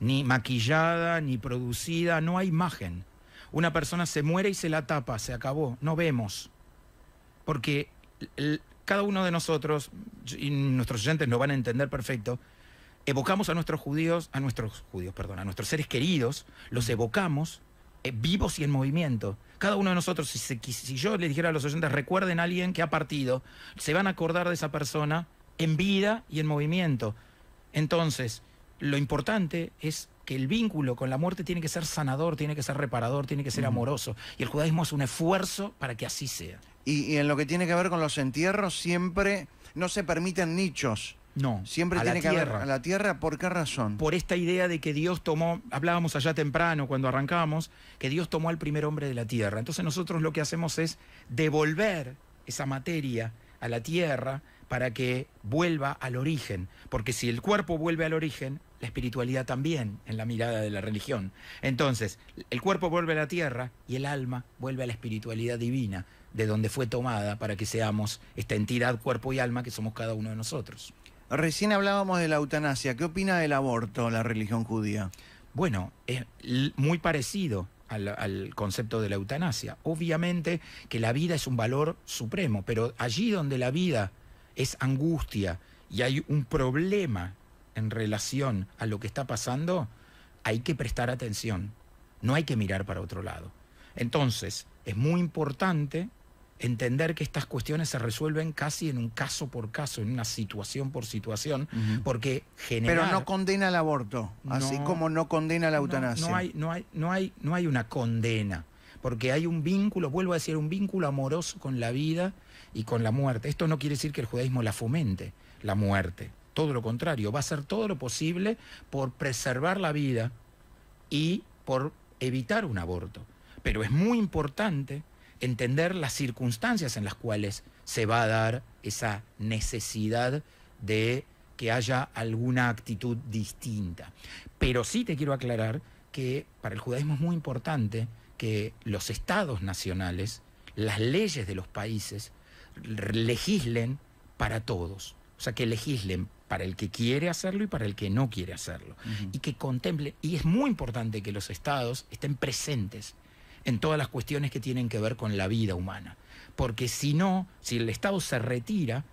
Ni maquillada, ni producida, no hay imagen. Una persona se muere y se la tapa, se acabó, no vemos. Porque cada uno de nosotros, y nuestros oyentes lo van a entender perfecto, evocamos a nuestros seres queridos, los evocamos vivos y en movimiento. Cada uno de nosotros, si yo le dijera a los oyentes, recuerden a alguien que ha partido, se van a acordar de esa persona en vida y en movimiento. Entonces, lo importante es que el vínculo con la muerte tiene que ser sanador, tiene que ser reparador, tiene que ser amoroso. Y el judaísmo es un esfuerzo para que así sea. Y en lo que tiene que ver con los entierros, siempre no se permiten nichos. No, Siempre tiene que haber a la tierra. ¿Por qué razón? Por esta idea de que Dios tomó, hablábamos allá temprano cuando arrancamos, que Dios tomó al primer hombre de la tierra. Entonces nosotros lo que hacemos es devolver esa materia a la tierra para que vuelva al origen. Porque si el cuerpo vuelve al origen, la espiritualidad también, en la mirada de la religión. Entonces, el cuerpo vuelve a la tierra y el alma vuelve a la espiritualidad divina, de donde fue tomada para que seamos esta entidad, cuerpo y alma que somos cada uno de nosotros. Recién hablábamos de la eutanasia. ¿Qué opina del aborto la religión judía? Bueno, es muy parecido al concepto de la eutanasia. Obviamente que la vida es un valor supremo, pero allí donde la vida es angustia y hay un problema en relación a lo que está pasando, hay que prestar atención, no hay que mirar para otro lado. Entonces, es muy importante entender que estas cuestiones se resuelven casi en un caso por caso, en una situación por situación, porque generar... Pero no condena el aborto, así como no condena la eutanasia. No hay una condena, porque hay un vínculo, vuelvo a decir, un vínculo amoroso con la vida y con la muerte. Esto no quiere decir que el judaísmo la fomente, la muerte. Todo lo contrario, va a hacer todo lo posible por preservar la vida y por evitar un aborto. Pero es muy importante entender las circunstancias en las cuales se va a dar esa necesidad de que haya alguna actitud distinta. Pero sí te quiero aclarar que para el judaísmo es muy importante que los estados nacionales, las leyes de los países, legislen para todos. O sea, que legislen para el que quiere hacerlo y para el que no quiere hacerlo. Y que contemplen, y es muy importante que los estados estén presentes en todas las cuestiones que tienen que ver con la vida humana. Porque si no, si el Estado se retira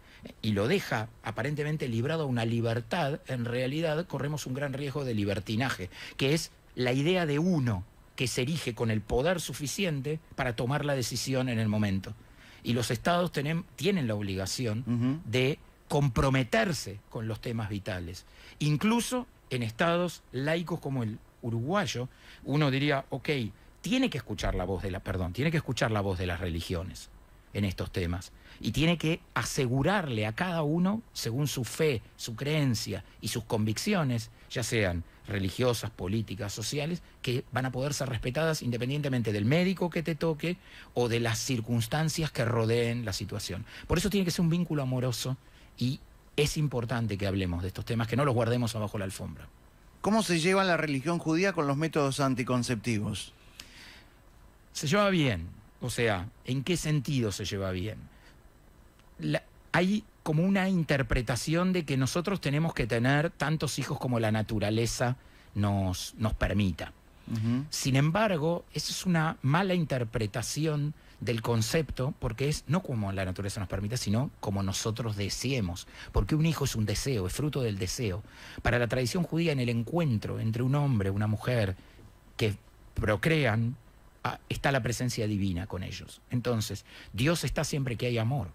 y lo deja aparentemente librado a una libertad, en realidad corremos un gran riesgo de libertinaje, que es la idea de uno que se erige con el poder suficiente para tomar la decisión en el momento. Y los Estados tienen la obligación de comprometerse con los temas vitales. Incluso en estados laicos como el uruguayo, uno diría, ok, tiene que escuchar la voz de las religiones en estos temas y tiene que asegurarle a cada uno, según su fe, su creencia y sus convicciones, ya sean religiosas, políticas, sociales, que van a poder ser respetadas independientemente del médico que te toque o de las circunstancias que rodeen la situación. Por eso tiene que ser un vínculo amoroso y es importante que hablemos de estos temas, que no los guardemos abajo la alfombra. ¿Cómo se lleva la religión judía con los métodos anticonceptivos? Se lleva bien, o sea, ¿en qué sentido se lleva bien? Hay como una interpretación de que nosotros tenemos que tener tantos hijos como la naturaleza nos permita. Sin embargo, esa es una mala interpretación del concepto, porque es no como la naturaleza nos permite, sino como nosotros deseemos. Porque un hijo es un deseo, es fruto del deseo. Para la tradición judía, en el encuentro entre un hombre y una mujer que procrean, está la presencia divina con ellos. Entonces, Dios está siempre que hay amor.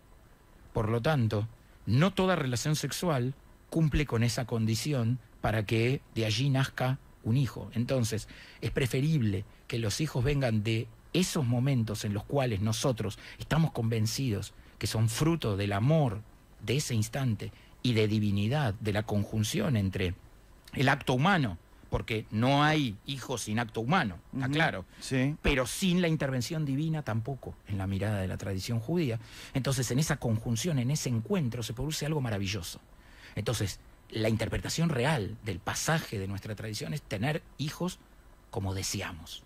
Por lo tanto, no toda relación sexual cumple con esa condición para que de allí nazca un hijo. Entonces, es preferible que los hijos vengan de esos momentos en los cuales nosotros estamos convencidos que son fruto del amor de ese instante y de divinidad, de la conjunción entre el acto humano, porque no hay hijos sin acto humano, está claro, Sí. pero sin la intervención divina tampoco, en la mirada de la tradición judía. Entonces, en esa conjunción, en ese encuentro, se produce algo maravilloso. Entonces, la interpretación real del pasaje de nuestra tradición es tener hijos como deseamos.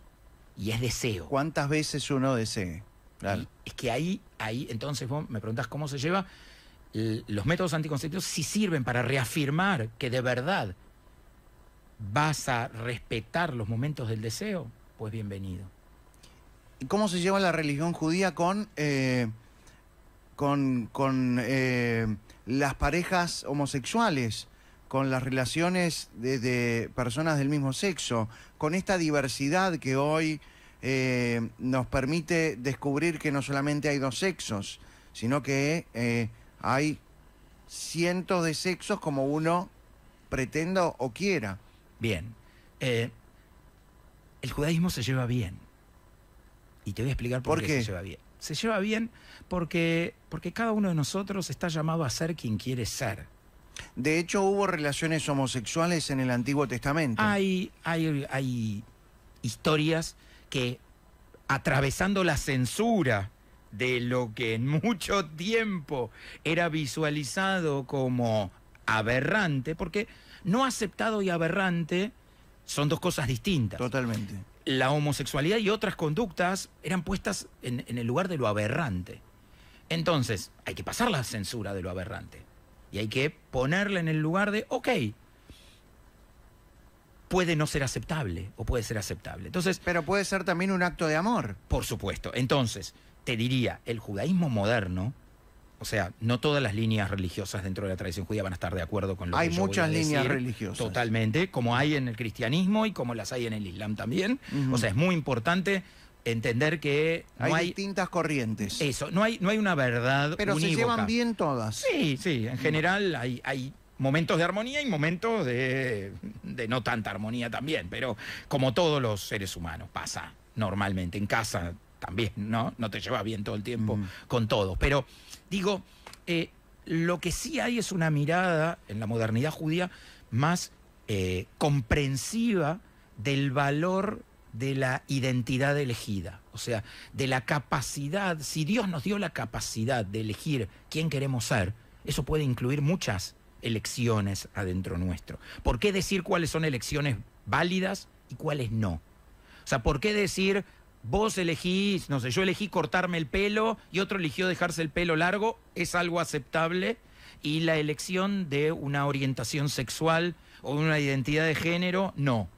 Y es deseo. ¿Cuántas veces uno desee? Claro. Y es que ahí, entonces vos me preguntás cómo se lleva. Los métodos anticonceptivos sí sirven para reafirmar que de verdad vas a respetar los momentos del deseo, pues bienvenido. ¿Y cómo se lleva la religión judía con las parejas homosexuales, con las relaciones de personas del mismo sexo, con esta diversidad que hoy nos permite descubrir que no solamente hay dos sexos, sino que hay cientos de sexos como uno pretenda o quiera? Bien, el judaísmo se lleva bien. Y te voy a explicar por qué se lleva bien. Se lleva bien porque cada uno de nosotros está llamado a ser quien quiere ser. De hecho, hubo relaciones homosexuales en el Antiguo Testamento. Hay historias que, atravesando la censura de lo que en mucho tiempo era visualizado como aberrante, porque no aceptado y aberrante son dos cosas distintas. Totalmente. La homosexualidad y otras conductas eran puestas en el lugar de lo aberrante. Entonces, hay que pasar la censura de lo aberrante. Y hay que ponerla en el lugar de, ok, puede no ser aceptable o puede ser aceptable. Entonces, Pero puede ser también un acto de amor. por supuesto. Entonces, te diría, el judaísmo moderno, o sea, no todas las líneas religiosas dentro de la tradición judía van a estar de acuerdo con lo Hay que yo voy a muchas líneas decir. religiosas. Totalmente, como hay en el cristianismo y como las hay en el islam también. Ujú. O sea, es muy importante entender que no Hay hay distintas corrientes. eso, no hay una verdad Pero se unívoca. llevan bien todas. Sí, en general hay momentos de armonía y momentos de no tanta armonía también, pero como todos los seres humanos pasa normalmente, en casa también, ¿no? No te llevas bien todo el tiempo con todos, pero digo, lo que sí hay es una mirada en la modernidad judía más comprensiva del valor de la identidad elegida, o sea, de la capacidad, si Dios nos dio la capacidad de elegir quién queremos ser, eso puede incluir muchas elecciones adentro nuestro. ¿Por qué decir cuáles son elecciones válidas y cuáles no? O sea, ¿por qué decir vos elegís, no sé, yo elegí cortarme el pelo y otro eligió dejarse el pelo largo, es algo aceptable? Y la elección de una orientación sexual o una identidad de género, no.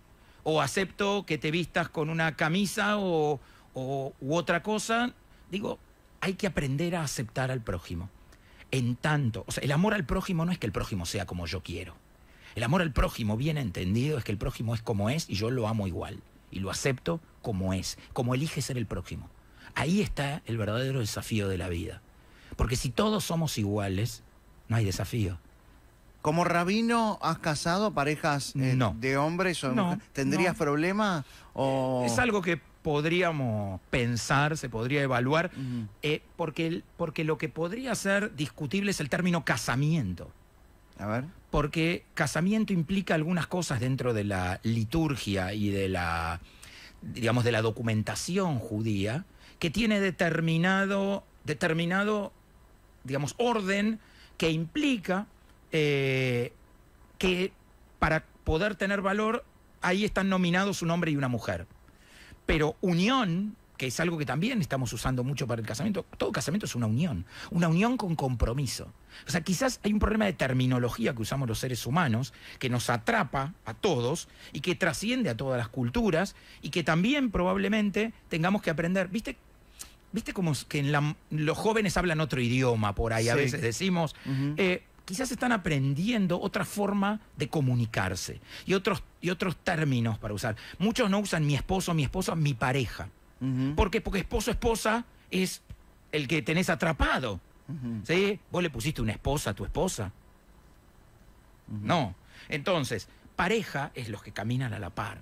O acepto que te vistas con una camisa u otra cosa. Digo, hay que aprender a aceptar al prójimo. En tanto, o sea, el amor al prójimo no es que el prójimo sea como yo quiero. El amor al prójimo, bien entendido, es que el prójimo es como es y yo lo amo igual. Y lo acepto como es, como elige ser el prójimo. Ahí está el verdadero desafío de la vida. Porque si todos somos iguales, no hay desafío. ¿Como rabino has casado parejas No. de hombres o No, mujeres? ¿Tendrías no. problema? O... Es algo que podríamos pensar, se podría evaluar, porque lo que podría ser discutible es el término casamiento. A ver. Porque casamiento implica algunas cosas dentro de la liturgia y de la, digamos, de la documentación judía, que tiene determinado, digamos, orden que implica que para poder tener valor, ahí están nominados un hombre y una mujer. Pero unión, que es algo que también estamos usando mucho para el casamiento, todo casamiento es una unión con compromiso. O sea, quizás hay un problema de terminología que usamos los seres humanos, que nos atrapa a todos y que trasciende a todas las culturas y que también probablemente tengamos que aprender. ¿Viste? viste como que los jóvenes hablan otro idioma por ahí, a Sí. veces decimos, quizás están aprendiendo otra forma de comunicarse y otros términos para usar. Muchos no usan mi esposo, mi esposa, mi pareja. ¿Por qué? Porque esposo, esposa es el que tenés atrapado. ¿Sí? ¿Vos le pusiste una esposa a tu esposa? No. Entonces, pareja es los que caminan a la par.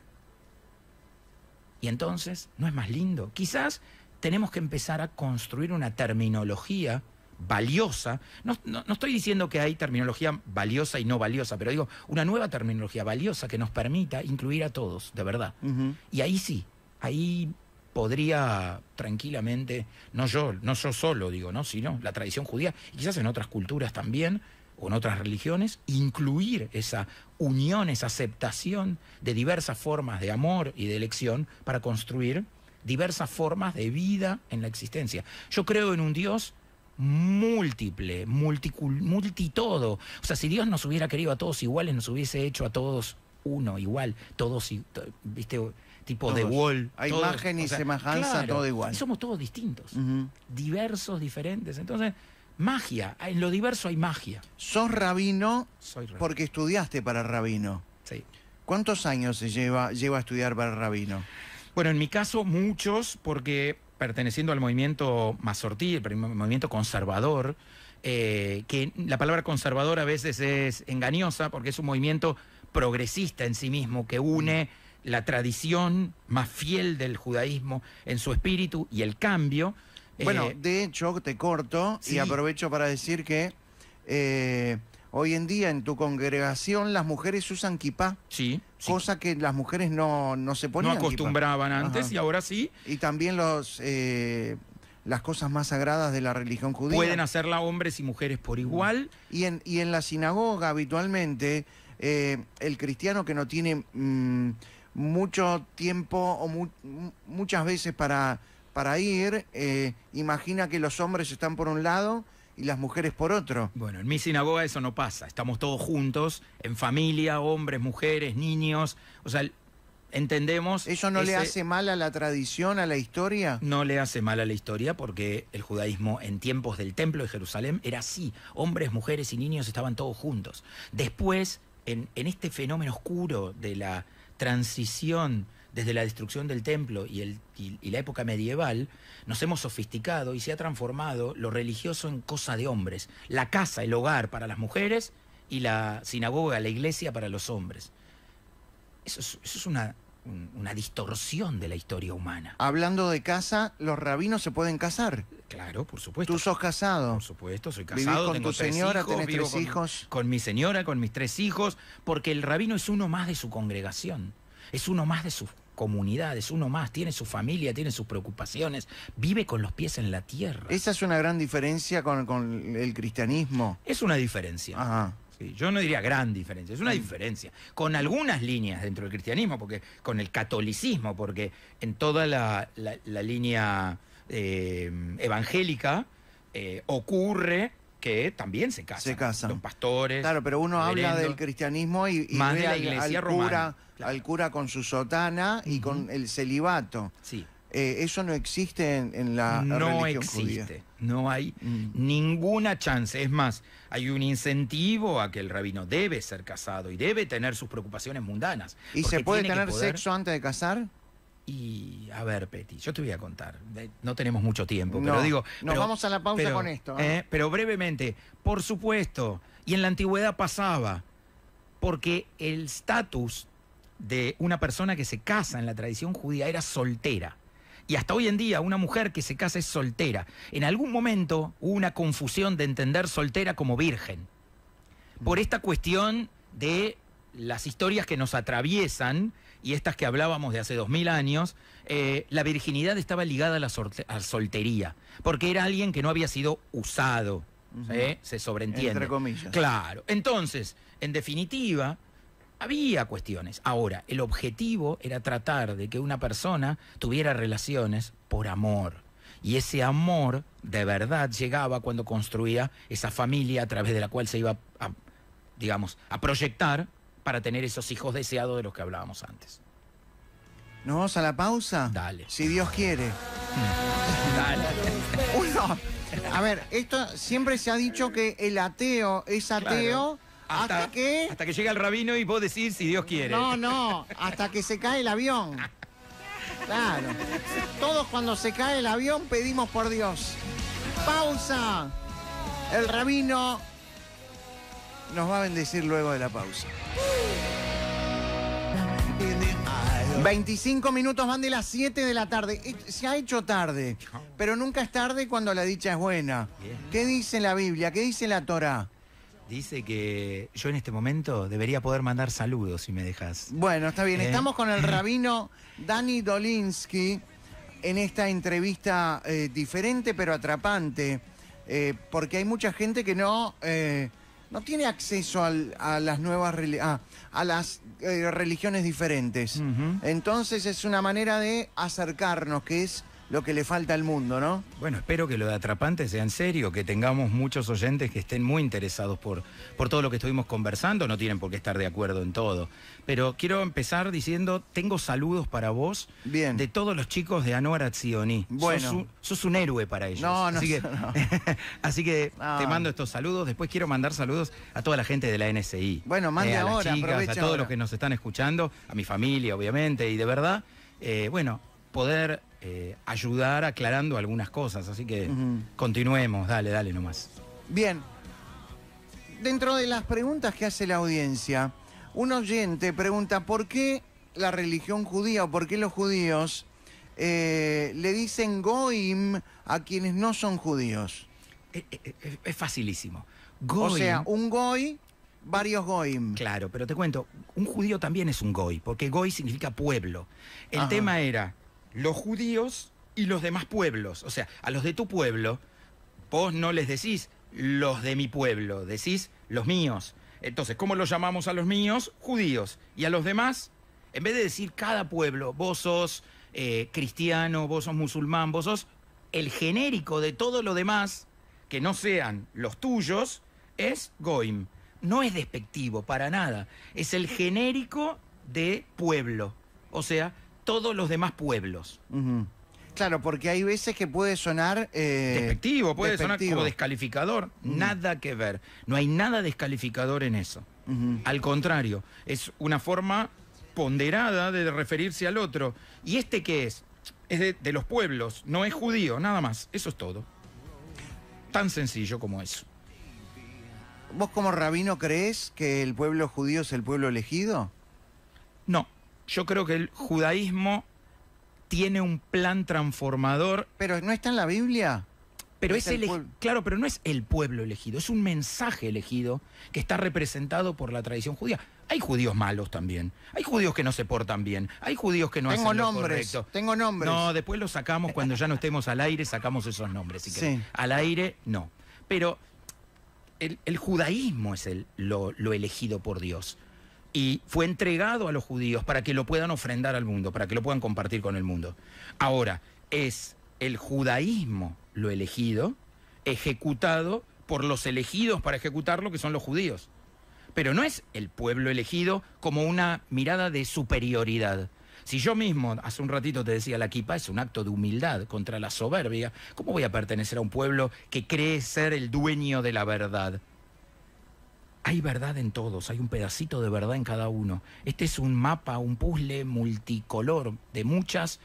Y entonces, ¿no es más lindo? Quizás tenemos que empezar a construir una terminología valiosa. No estoy diciendo que hay terminología valiosa y no valiosa, pero digo, una nueva terminología valiosa que nos permita incluir a todos, de verdad. Y ahí sí, ahí podría tranquilamente, no yo solo digo, ¿no? Sino la tradición judía, y quizás en otras culturas también, o en otras religiones, incluir esa unión, esa aceptación de diversas formas de amor y de elección para construir diversas formas de vida en la existencia. Yo creo en un Dios múltiple, multitodo. O sea, si Dios nos hubiera querido a todos iguales, nos hubiese hecho a todos uno igual, todos, ¿viste? Tipo de Wall. A todos, imagen y semejanza, claro, todo igual. y somos todos distintos, diversos, diferentes. Entonces, magia, en lo diverso hay magia. Sos rabino Soy rabino. porque estudiaste para rabino. Sí. ¿Cuántos años se lleva a estudiar para rabino? Bueno, en mi caso muchos, porque perteneciendo al movimiento Masortí, el movimiento conservador, que la palabra conservador a veces es engañosa porque es un movimiento progresista en sí mismo que une la tradición más fiel del judaísmo en su espíritu y el cambio. Bueno, de hecho, te corto y sí. aprovecho para decir que hoy en día en tu congregación las mujeres usan kipá, Sí, sí. cosa que las mujeres no se No ponían acostumbraban kipá. antes Ajá. y ahora sí. Y también las cosas más sagradas de la religión judía. Pueden hacerla hombres y mujeres por igual. Y en la sinagoga habitualmente el cristiano que no tiene mucho tiempo o muchas veces para ir, imagina que los hombres están por un lado y las mujeres por otro. Bueno, en mi sinagoga eso no pasa. Estamos todos juntos, en familia, hombres, mujeres, niños. O sea, entendemos... ¿Eso no le hace mal a la tradición, a la historia? No le hace mal a la historia porque el judaísmo en tiempos del Templo de Jerusalén era así. Hombres, mujeres y niños estaban todos juntos. Después, en este fenómeno oscuro de la transición desde la destrucción del templo y la época medieval, nos hemos sofisticado y se ha transformado lo religioso en cosa de hombres. La casa, el hogar para las mujeres y la sinagoga, la iglesia para los hombres. Eso es una distorsión de la historia humana. Hablando de casa, los rabinos se pueden casar. Claro, por supuesto. ¿Tú sos casado? Por supuesto, soy ¿Vivís casado, con tengo tu 3 señora, hijos, tenés vivo 3 hijos? con mi señora, con mis 3 hijos, porque el rabino es uno más de su congregación, es uno más de su comunidad, es uno más, tiene su familia, tiene sus preocupaciones, vive con los pies en la tierra. Esa es una gran diferencia con el cristianismo. Es una diferencia. Ajá. Sí, yo no diría gran diferencia, es una diferencia. Con algunas líneas dentro del cristianismo, porque con el catolicismo, porque en toda la línea evangélica ocurre que también se casan. Se casan. Los pastores. Claro, pero uno habla reverendos. del cristianismo y Más de ve la al iglesia cura, romana, claro. al cura con su sotana y con el celibato. Sí. Eso no existe en la No religión existe, judía. no hay ninguna chance. Es más, hay un incentivo a que el rabino debe ser casado y debe tener sus preocupaciones mundanas. ¿Y porque se puede tiene que tener poder- sexo antes de casar? Y a ver, Peti, yo te voy a contar. No tenemos mucho tiempo, No, pero digo. nos vamos a la pausa con esto, ¿eh? Pero brevemente, por supuesto, y en la antigüedad pasaba, porque el estatus de una persona que se casa en la tradición judía era soltera. Y hasta hoy en día una mujer que se casa es soltera. En algún momento hubo una confusión de entender soltera como virgen. Por esta cuestión de las historias que nos atraviesan y estas que hablábamos de hace 2000 años, la virginidad estaba ligada a la soltería, porque era alguien que no había sido usado, se sobreentiende. Entre comillas. Claro. Entonces, en definitiva, había cuestiones. Ahora, el objetivo era tratar de que una persona tuviera relaciones por amor. Y ese amor de verdad llegaba cuando construía esa familia a través de la cual se iba a proyectar para tener esos hijos deseados de los que hablábamos antes. ¿Nos vamos a la pausa? Dale. Si Dios quiere. Dale. Uno, a ver, esto siempre se ha dicho que el ateo es ateo hasta que... Hasta que llega el rabino y vos decís si Dios quiere. No, hasta que se cae el avión. Claro. Todos cuando se cae el avión pedimos por Dios. Pausa. El rabino nos va a bendecir luego de la pausa. 25 minutos van de las 7 de la tarde. Se ha hecho tarde, pero nunca es tarde cuando la dicha es buena. Bien. ¿Qué dice la Biblia? ¿Qué dice la Torá? Dice que yo en este momento debería poder mandar saludos si me dejas. Bueno, está bien. Estamos con el rabino Dani Dolinsky en esta entrevista diferente pero atrapante, porque hay mucha gente que no tiene acceso a las nuevas a las religiones diferentes. Ujú. Entonces es una manera de acercarnos, que es lo que le falta al mundo, ¿no? Bueno, espero que lo de atrapante sea en serio, que tengamos muchos oyentes que estén muy interesados por todo lo que estuvimos conversando. No tienen por qué estar de acuerdo en todo. Pero quiero empezar diciendo, tengo saludos para vos. Bien. De todos los chicos de Anuar Atzioni. Bueno. Sos un héroe para ellos. No, así que, no. así que No. te mando estos saludos. Después quiero mandar saludos a toda la gente de la NSI. Bueno, mande a las ahora, chicas, aprovecha a todos ahora. los que nos están escuchando, a mi familia, obviamente, y de verdad, bueno, poder ayudar aclarando algunas cosas. Así que continuemos, dale nomás. Bien. Dentro de las preguntas que hace la audiencia, un oyente pregunta ¿por qué la religión judía o por qué los judíos le dicen goim a quienes no son judíos? Es facilísimo. O sea, Goim, un goy, varios goim. claro, pero te cuento, un judío también es un goy, porque goy significa pueblo. El Ajá. tema era los judíos y los demás pueblos. O sea, a los de tu pueblo, vos no les decís los de mi pueblo, decís los míos. Entonces, ¿cómo los llamamos a los míos? Judíos. Y a los demás, en vez de decir cada pueblo, vos sos cristiano, vos sos musulmán, vos sos el genérico de todo lo demás, que no sean los tuyos, es goim. No es despectivo, para nada. Es el genérico de pueblo. O sea, todos los demás pueblos. Ujú. Claro, porque hay veces que puede sonar... Despectivo, puede sonar despectivo. como descalificador. Nada que ver. No hay nada descalificador en eso. Ujú. Al contrario, es una forma ponderada de referirse al otro. ¿Y este qué es? Es de los pueblos, no es judío, nada más. Eso es todo. Tan sencillo como eso. ¿Vos como rabino creés que el pueblo judío es el pueblo elegido? No, yo creo que el judaísmo tiene un plan transformador, ¿Pero no está en la Biblia? pero Es el pueblo. claro, pero no es el pueblo elegido, es un mensaje elegido que está representado por la tradición judía. Hay judíos malos también, hay judíos que no se portan bien, hay judíos que no Tengo hacen lo nombres, correcto. tengo nombres. No, después los sacamos cuando ya no estemos al aire, sacamos esos nombres. Si querés. Sí. Al aire, no. Pero el judaísmo es lo elegido por Dios. Y fue entregado a los judíos para que lo puedan ofrendar al mundo, para que lo puedan compartir con el mundo. Ahora, es el judaísmo lo elegido, ejecutado por los elegidos para ejecutarlo, que son los judíos. Pero no es el pueblo elegido como una mirada de superioridad. Si yo mismo, hace un ratito te decía, la kipá es un acto de humildad contra la soberbia, ¿cómo voy a pertenecer a un pueblo que cree ser el dueño de la verdad? Hay verdad en todos, hay un pedacito de verdad en cada uno. Este es un mapa, un puzzle multicolor de muchas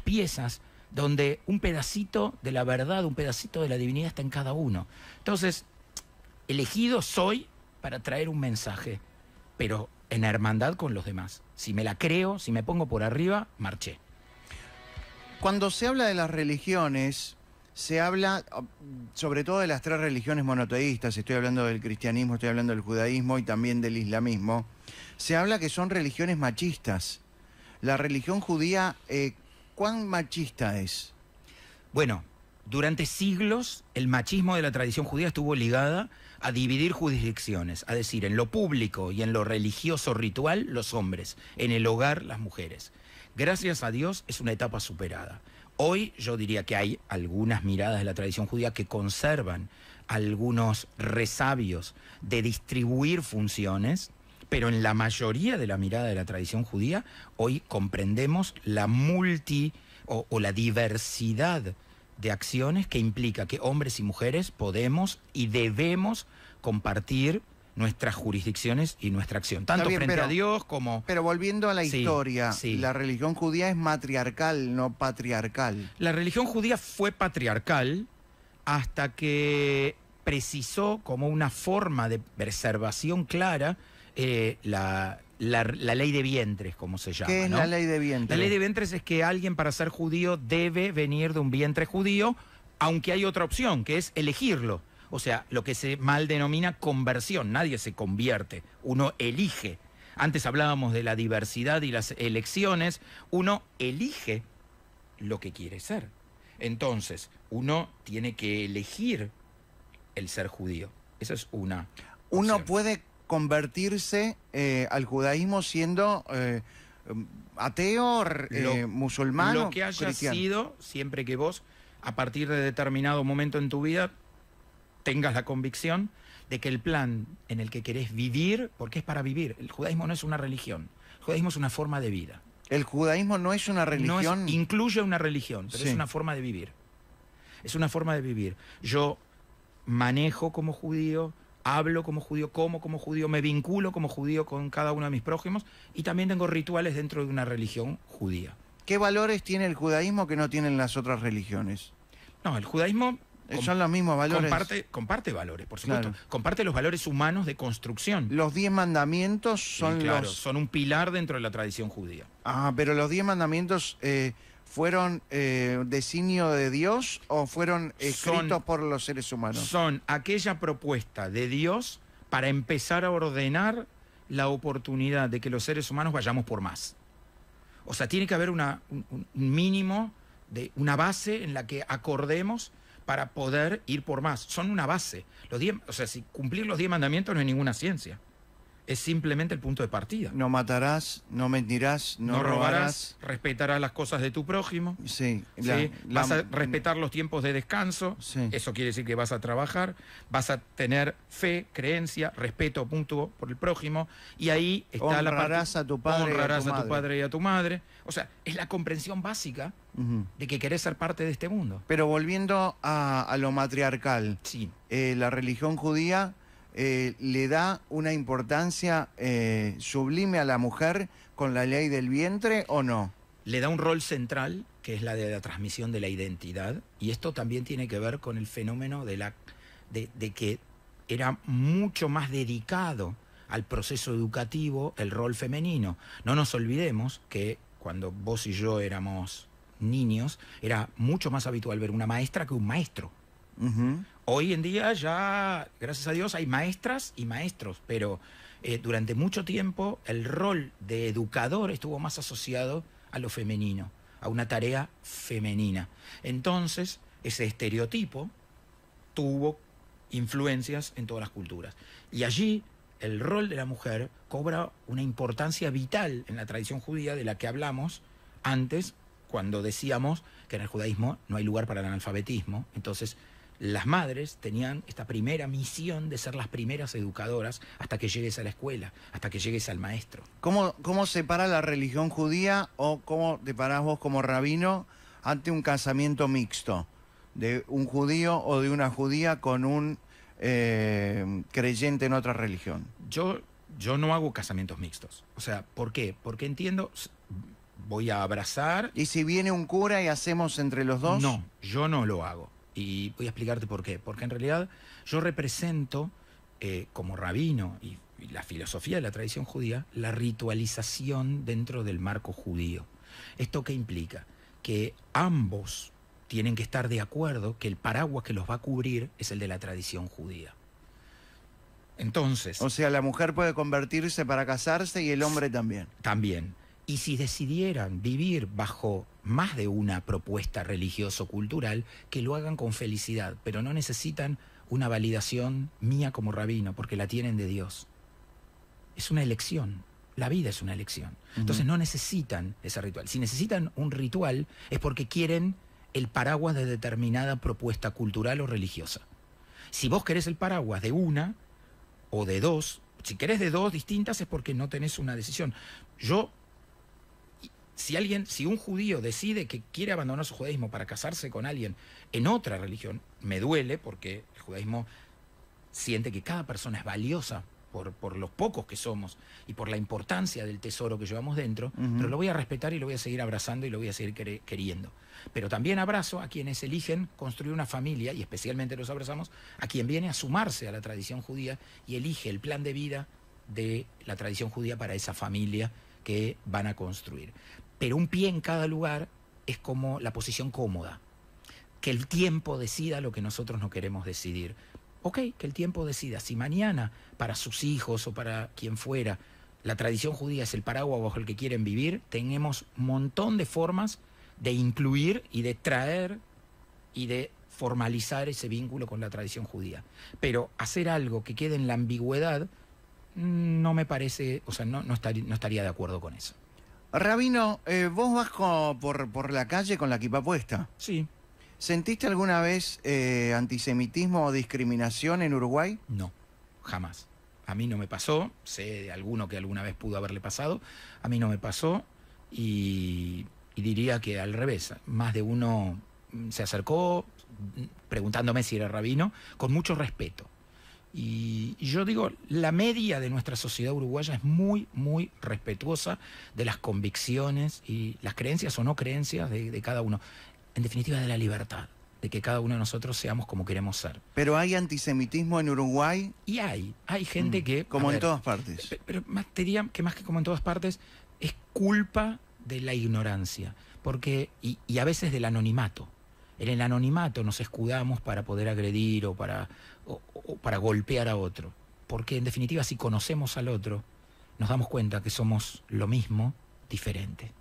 piezas, donde un pedacito de la verdad, un pedacito de la divinidad está en cada uno. Entonces, elegido soy para traer un mensaje, pero en hermandad con los demás. Si me la creo, si me pongo por arriba, marché. Cuando se habla de las religiones, se habla sobre todo de las tres religiones monoteístas, estoy hablando del cristianismo, estoy hablando del judaísmo y también del islamismo. Se habla que son religiones machistas. La religión judía, ¿cuán machista es? Bueno, durante siglos el machismo de la tradición judía estuvo ligada a dividir jurisdicciones, a decir, en lo público y en lo religioso ritual, los hombres, en el hogar, las mujeres. Gracias a Dios es una etapa superada. Hoy yo diría que hay algunas miradas de la tradición judía que conservan algunos resabios de distribuir funciones, Pero en la mayoría de la mirada de la tradición judía, hoy comprendemos la o la diversidad de acciones que implica que hombres y mujeres podemos y debemos compartir nuestras jurisdicciones y nuestra acción, tanto bien, frente a Dios como... Pero volviendo a la Sí, historia, sí. la religión judía es matriarcal, no patriarcal. La religión judía fue patriarcal hasta que precisó como una forma de preservación clara la ley de vientres, como se llama. ¿Qué es ¿no? la ley de vientre? La ley de vientres es que alguien para ser judío debe venir de un vientre judío, aunque hay otra opción, que es elegirlo. O sea, lo que se mal denomina conversión. Nadie se convierte, uno elige. Antes hablábamos de la diversidad y las elecciones. Uno elige lo que quiere ser. Entonces, uno tiene que elegir el ser judío. Esa es una Uno opción. puede convertirse al judaísmo siendo ateo, musulmán Lo o que haya cristiano. sido, siempre que vos, a partir de determinado momento en tu vida, tengas la convicción de que el plan en el que querés vivir, porque es para vivir, el judaísmo no es una religión, el judaísmo es una forma de vida. El judaísmo no es una religión. No es, incluye una religión, pero Sí. es una forma de vivir. Es una forma de vivir. Yo manejo como judío, hablo como judío, como judío, me vinculo como judío con cada uno de mis prójimos y también tengo rituales dentro de una religión judía. ¿Qué valores tiene el judaísmo que no tienen las otras religiones? No, el judaísmo Son los mismos valores. comparte valores, por supuesto. Claro. Comparte los valores humanos de construcción. Los 10 mandamientos Sí, son claro, los... son un pilar dentro de la tradición judía. Ah, pero los 10 mandamientos fueron designio de Dios o fueron escritos por los seres humanos. Son aquella propuesta de Dios para empezar a ordenar la oportunidad de que los seres humanos vayamos por más. O sea, tiene que haber un mínimo, una base en la que acordemos para poder ir por más. Son una base. O sea, si cumplir los 10 mandamientos no es ninguna ciencia. Es simplemente el punto de partida. No matarás, no mentirás, no robarás. Respetarás las cosas de tu prójimo. Sí. ¿Sí? Vas a respetar los tiempos de descanso. Sí. Eso quiere decir que vas a trabajar, vas a tener fe, creencia, respeto mutuo por el prójimo. Y ahí está la parte... Honrarás a tu padre y a tu honrarás a tu madre. padre y a tu madre. O sea, es la comprensión básica Ujú. de que querés ser parte de este mundo. Pero volviendo a lo matriarcal, Sí. la religión judía le da una importancia sublime a la mujer con la ley del vientre o no. Le da un rol central, que es la de la transmisión de la identidad, y esto también tiene que ver con el fenómeno de que era mucho más dedicado al proceso educativo el rol femenino. No nos olvidemos que cuando vos y yo éramos niños, era mucho más habitual ver una maestra que un maestro. Ujú. Hoy en día ya, gracias a Dios, hay maestras y maestros, pero durante mucho tiempo el rol de educador estuvo más asociado a lo femenino, a una tarea femenina. Entonces, ese estereotipo tuvo influencias en todas las culturas. Y allí el rol de la mujer cobra una importancia vital en la tradición judía de la que hablamos antes, cuando decíamos que en el judaísmo no hay lugar para el analfabetismo. Entonces, las madres tenían esta primera misión de ser las primeras educadoras hasta que llegues a la escuela, hasta que llegues al maestro. ¿Cómo separa la religión judía o cómo te parás vos como rabino ante un casamiento mixto de un judío o de una judía con un creyente en otra religión? Yo no hago casamientos mixtos. O sea, ¿por qué? Porque entiendo, voy a abrazar... ¿Y si viene un cura y hacemos entre los dos? No, yo no lo hago. Y voy a explicarte por qué. Porque en realidad yo represento, como rabino y la filosofía de la tradición judía, la ritualización dentro del marco judío. ¿Esto qué implica? Que ambos tienen que estar de acuerdo que el paraguas que los va a cubrir es el de la tradición judía. Entonces... O sea, la mujer puede convertirse para casarse y el hombre también. También. Y si decidieran vivir bajo más de una propuesta religioso-cultural, que lo hagan con felicidad, pero no necesitan una validación mía como rabino, porque la tienen de Dios. Es una elección. La vida es una elección. Entonces no necesitan ese ritual. Si necesitan un ritual es porque quieren el paraguas de determinada propuesta cultural o religiosa. Si vos querés el paraguas de una o de dos, si querés de dos distintas es porque no tenés una decisión. Si un judío decide que quiere abandonar su judaísmo para casarse con alguien en otra religión, me duele porque el judaísmo siente que cada persona es valiosa por los pocos que somos y por la importancia del tesoro que llevamos dentro, pero lo voy a respetar y lo voy a seguir abrazando y lo voy a seguir queriendo. Pero también abrazo a quienes eligen construir una familia, y especialmente los abrazamos a quien viene a sumarse a la tradición judía y elige el plan de vida de la tradición judía para esa familia que van a construir. Pero un pie en cada lugar es como la posición cómoda. Que el tiempo decida lo que nosotros no queremos decidir. Ok, que el tiempo decida. Si mañana, para sus hijos o para quien fuera, la tradición judía es el paraguas bajo el que quieren vivir, tenemos un montón de formas de incluir y de traer y de formalizar ese vínculo con la tradición judía. Pero hacer algo que quede en la ambigüedad no me parece, o sea, no estaría de acuerdo con eso. Rabino, vos vas por la calle con la kippá puesta. Sí. ¿Sentiste alguna vez antisemitismo o discriminación en Uruguay? No, jamás. A mí no me pasó, sé de alguno que alguna vez pudo haberle pasado, a mí no me pasó y diría que al revés, más de uno se acercó preguntándome si era rabino, con mucho respeto. Y yo digo, la media de nuestra sociedad uruguaya es muy, muy respetuosa de las convicciones y las creencias o no creencias de cada uno. En definitiva, de la libertad, de que cada uno de nosotros seamos como queremos ser. ¿Pero hay antisemitismo en Uruguay? Y hay gente que... Como en todas partes. Pero más te diría que más que como en todas partes, es culpa de la ignorancia, porque y a veces del anonimato. En el anonimato nos escudamos para poder agredir o para golpear a otro. Porque en definitiva, si conocemos al otro, nos damos cuenta que somos lo mismo, diferente.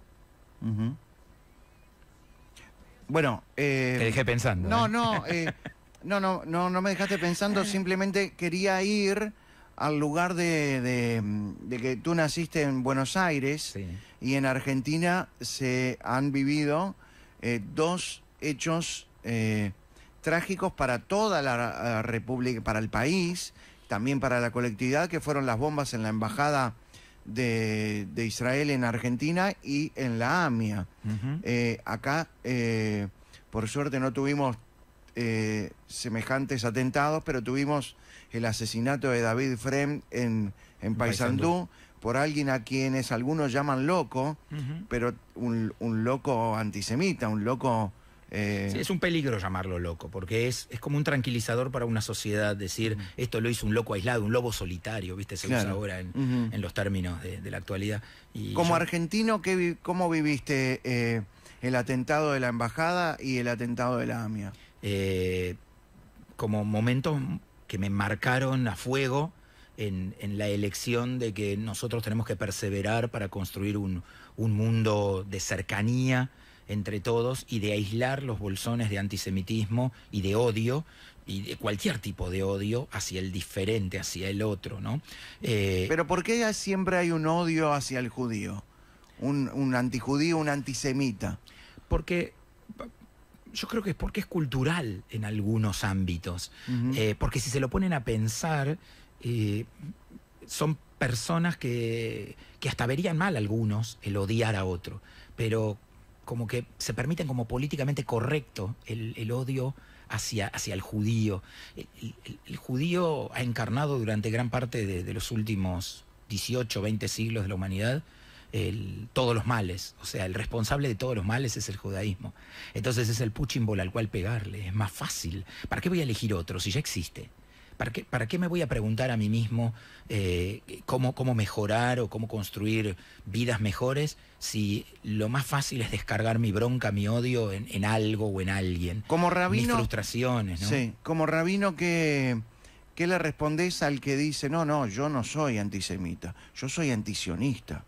Bueno, te dejé pensando. No me dejaste pensando, simplemente quería ir al lugar de que tú naciste en Buenos Aires, Sí. Y en Argentina se han vivido dos hechos trágicos para toda la República, para el país, también para la colectividad, que fueron las bombas en la embajada de Israel en Argentina y en la AMIA. Acá, por suerte, no tuvimos semejantes atentados, pero tuvimos el asesinato de David Frem en Paysandú por alguien a quienes algunos llaman loco, pero un loco antisemita, un loco... Sí, es un peligro llamarlo loco, porque es como un tranquilizador para una sociedad decir esto lo hizo un loco aislado, un lobo solitario, ¿viste? Se usa ahora en los términos de la actualidad. Y como argentino, ¿cómo viviste el atentado de la embajada y el atentado de la AMIA? Como momentos que me marcaron a fuego en la elección de que nosotros tenemos que perseverar para construir un mundo de cercanía entre todos y de aislar los bolsones de antisemitismo y de odio y de cualquier tipo de odio hacia el diferente, hacia el otro, ¿no? Pero ¿por qué siempre hay un odio hacia el judío? Un antijudío, un antisemita. Porque yo creo que es porque es cultural en algunos ámbitos. Porque si se lo ponen a pensar, son personas que hasta verían mal algunos el odiar a otro, pero como que se permiten como políticamente correcto el odio hacia el judío. El judío ha encarnado durante gran parte de los últimos 18, 20 siglos de la humanidad todos los males. O sea, el responsable de todos los males es el judaísmo. Entonces es el punching al cual pegarle. Es más fácil. ¿Para qué voy a elegir otro si ya existe? ¿Para qué me voy a preguntar a mí mismo cómo mejorar o cómo construir vidas mejores si lo más fácil es descargar mi bronca, mi odio en algo o en alguien? Como rabino, mis frustraciones, ¿no? Sí, como rabino, ¿qué le respondés al que dice, no, yo no soy antisemita, yo soy antisionista?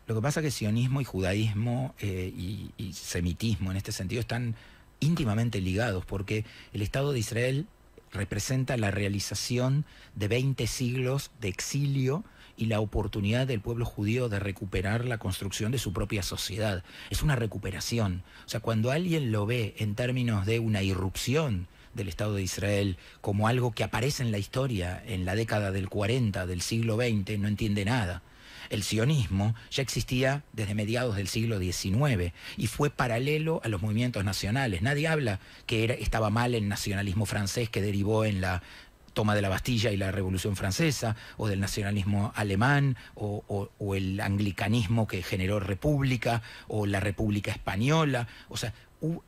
Lo que pasa es que sionismo y judaísmo y semitismo en este sentido están íntimamente ligados, porque el Estado de Israel representa la realización de 20 siglos de exilio y la oportunidad del pueblo judío de recuperar la construcción de su propia sociedad. Es una recuperación. O sea, cuando alguien lo ve en términos de una irrupción del Estado de Israel como algo que aparece en la historia en la década del 40 del siglo XX, no entiende nada. El sionismo ya existía desde mediados del siglo XIX y fue paralelo a los movimientos nacionales. Nadie habla que estaba mal el nacionalismo francés que derivó en la toma de la Bastilla y la Revolución Francesa, o del nacionalismo alemán, o el anglicanismo que generó República, o la República Española. O sea,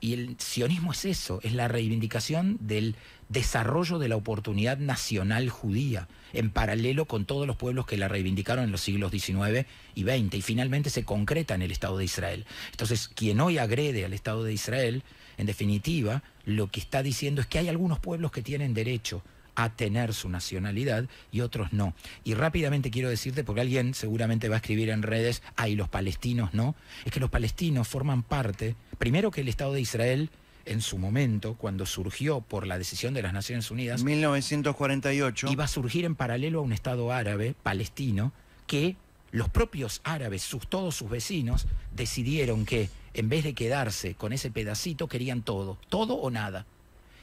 y el sionismo es eso, es la reivindicación del desarrollo de la oportunidad nacional judía, en paralelo con todos los pueblos que la reivindicaron en los siglos XIX y XX, y finalmente se concreta en el Estado de Israel. Entonces, quien hoy agrede al Estado de Israel, en definitiva, lo que está diciendo es que hay algunos pueblos que tienen derecho a tener su nacionalidad y otros no. Y rápidamente quiero decirte, porque alguien seguramente va a escribir en redes, y los palestinos no, es que los palestinos forman parte, primero que el Estado de Israel, en su momento, cuando surgió por la decisión de las Naciones Unidas, 1948, iba a surgir en paralelo a un Estado árabe, palestino, que los propios árabes, todos sus vecinos, decidieron que en vez de quedarse con ese pedacito, querían todo o nada.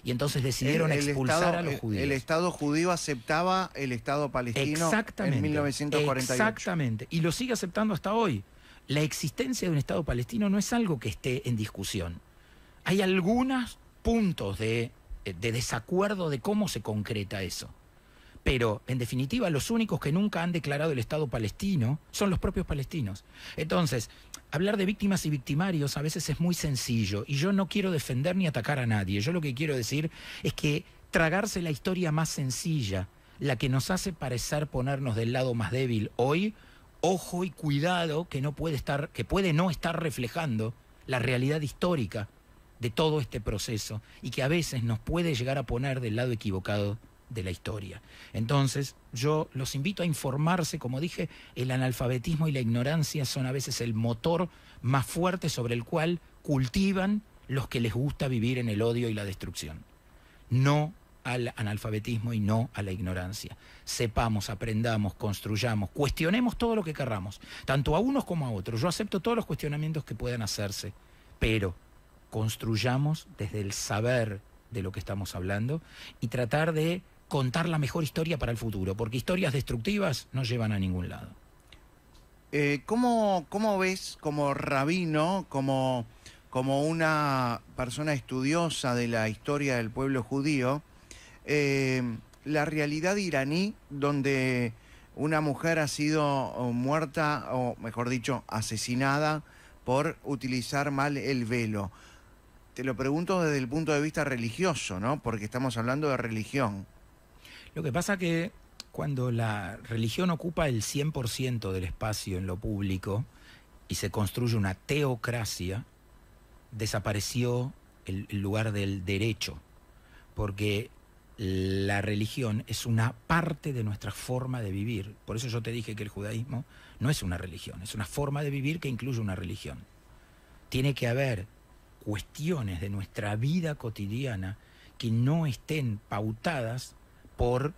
Y entonces decidieron expulsar a los judíos. El Estado judío aceptaba el Estado palestino en 1948. Exactamente, y lo sigue aceptando hasta hoy. La existencia de un Estado palestino no es algo que esté en discusión. Hay algunos puntos de desacuerdo de cómo se concreta eso. Pero, en definitiva, los únicos que nunca han declarado el Estado palestino son los propios palestinos. Entonces, hablar de víctimas y victimarios a veces es muy sencillo, y yo no quiero defender ni atacar a nadie. Yo lo que quiero decir es que tragarse la historia más sencilla, la que nos hace parecer ponernos del lado más débil hoy, ojo y cuidado que puede no estar reflejando la realidad histórica de todo este proceso, y que a veces nos puede llegar a poner del lado equivocado de la historia. Entonces, yo los invito a informarse. Como dije, el analfabetismo y la ignorancia son a veces el motor más fuerte sobre el cual cultivan los que les gusta vivir en el odio y la destrucción. No al analfabetismo y no a la ignorancia. Sepamos, aprendamos, construyamos, cuestionemos todo lo que querramos, tanto a unos como a otros. Yo acepto todos los cuestionamientos que puedan hacerse, pero construyamos desde el saber de lo que estamos hablando y tratar de contar la mejor historia para el futuro, porque historias destructivas no llevan a ningún lado. ¿Cómo ves, como rabino, como una persona estudiosa de la historia del pueblo judío, la realidad iraní, donde una mujer ha sido muerta, o mejor dicho, asesinada por utilizar mal el velo? Te lo pregunto desde el punto de vista religioso, ¿no? Porque estamos hablando de religión. Lo que pasa que cuando la religión ocupa el 100% del espacio en lo público y se construye una teocracia, desapareció el lugar del derecho, porque la religión es una parte de nuestra forma de vivir. Por eso yo te dije que el judaísmo no es una religión, es una forma de vivir que incluye una religión. Tiene que haber cuestiones de nuestra vida cotidiana que no estén pautadas por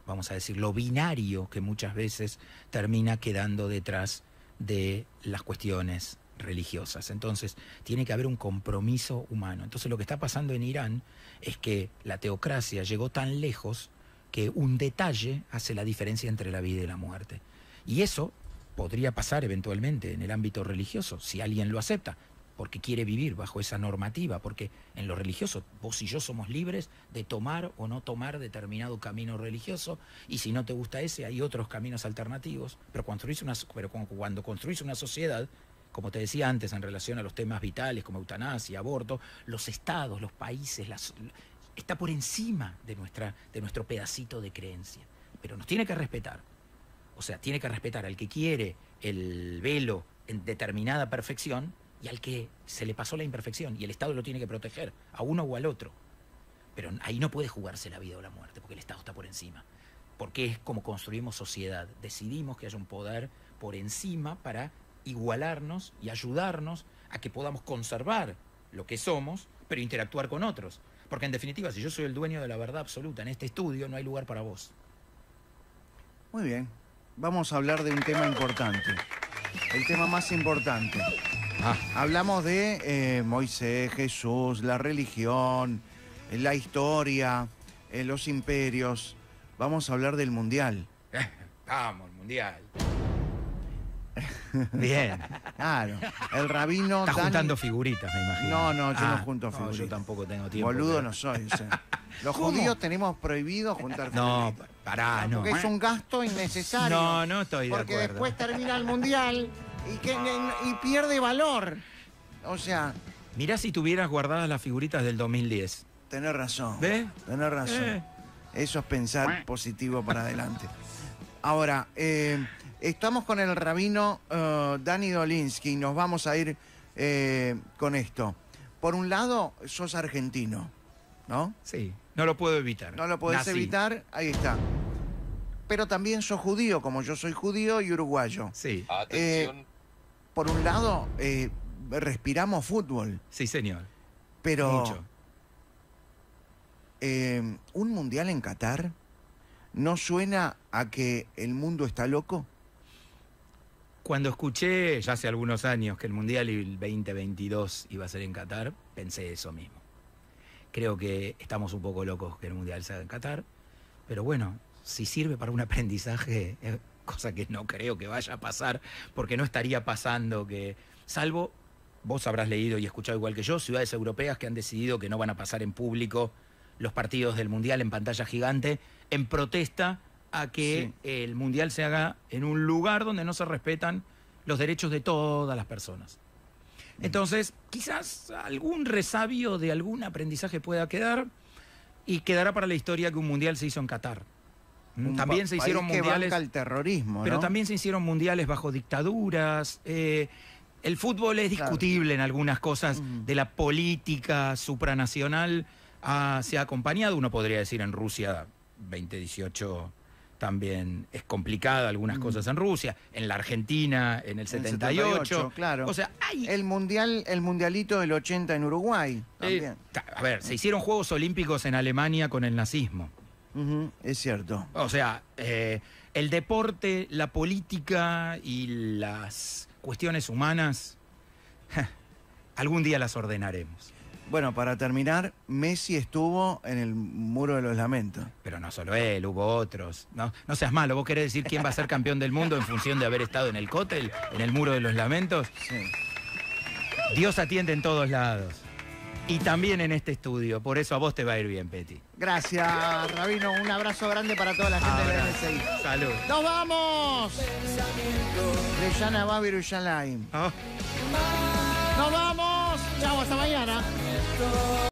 vamos a decir, lo binario que muchas veces termina quedando detrás de las cuestiones religiosas. Entonces, tiene que haber un compromiso humano. Entonces, lo que está pasando en Irán es que la teocracia llegó tan lejos que un detalle hace la diferencia entre la vida y la muerte. Y eso podría pasar eventualmente en el ámbito religioso, si alguien lo acepta, porque quiere vivir bajo esa normativa, porque en lo religioso vos y yo somos libres de tomar o no tomar determinado camino religioso, y si no te gusta ese, hay otros caminos alternativos. Pero cuando construís una sociedad, como te decía antes, en relación a los temas vitales como eutanasia, aborto, los estados, los países, está por encima de nuestro pedacito de creencia. Pero nos tiene que respetar. O sea, tiene que respetar al que quiere el velo en determinada perfección y al que se le pasó la imperfección, y el Estado lo tiene que proteger, a uno o al otro. Pero ahí no puede jugarse la vida o la muerte, porque el Estado está por encima. Porque es como construimos sociedad. Decidimos que haya un poder por encima para igualarnos y ayudarnos a que podamos conservar lo que somos, pero interactuar con otros. Porque en definitiva, si yo soy el dueño de la verdad absoluta en este estudio, no hay lugar para vos. Muy bien. Vamos a hablar de un tema importante. El tema más importante. Hablamos de Moisés, Jesús, la religión, la historia, los imperios. Vamos a hablar del mundial. Vamos, el mundial. Bien. Claro. El rabino... Está juntando figuritas, me imagino. No, yo no junto no, figuritas. yo tampoco tengo tiempo. Boludo pero... no soy. O sea. Los ¿Cómo? judíos tenemos prohibido juntar figuritas. No, pará, no. Porque es un gasto innecesario. No estoy de Porque acuerdo. después termina el mundial y pierde valor. O sea, Mirá si tuvieras guardadas las figuritas del 2010. tenés razón. ¿Ves? Tenés razón. Eso es pensar positivo para adelante. Ahora, estamos con el rabino Dani Dolinsky y nos vamos a ir con esto. Por un lado, sos argentino, ¿no? Sí, no lo puedo evitar. No lo podés Nací. evitar, ahí está. Pero también sos judío, como yo soy judío y uruguayo. Sí, Atención. Por un lado, respiramos fútbol, sí, señor. pero Mucho. ¿un mundial en Qatar no suena a que el mundo está loco? Cuando escuché, ya hace algunos años, que el Mundial y el 2022 iba a ser en Qatar, pensé eso mismo. Creo que estamos un poco locos que el Mundial sea en Qatar, pero bueno, si sirve para un aprendizaje, cosa que no creo que vaya a pasar, porque no estaría pasando que, salvo, vos habrás leído y escuchado igual que yo, ciudades europeas que han decidido que no van a pasar en público los partidos del Mundial en pantalla gigante, en protesta a que el Mundial se haga en un lugar donde no se respetan los derechos de todas las personas. Entonces, quizás algún resabio de algún aprendizaje pueda quedar y quedará para la historia que un Mundial se hizo en Qatar. También se hicieron país que mundiales, banca el terrorismo, ¿no? pero también se hicieron mundiales bajo dictaduras. El fútbol es discutible en algunas cosas de la política supranacional. Se ha acompañado, uno podría decir en Rusia 2018 también es complicada algunas cosas en Rusia, en la Argentina en el 78, claro. O sea, el mundialito del 80 en Uruguay también. A ver, se hicieron Juegos Olímpicos en Alemania con el nazismo. Es cierto. O sea, el deporte, la política y las cuestiones humanas, algún día las ordenaremos. Bueno, para terminar, Messi estuvo en el Muro de los Lamentos. Pero no solo él, hubo otros. No seas malo, ¿vos querés decir quién va a ser campeón del mundo en función de haber estado en el cóctel, en el Muro de los Lamentos? Sí. Dios atiende en todos lados. Y también en este estudio. Por eso a vos te va a ir bien, Peti. Gracias, Rabino. Un abrazo grande para toda la gente de la NSI. Salud. ¡Nos vamos! Leyana Babiru Yalaim. Oh. ¡Nos vamos! ¡Chao, hasta mañana!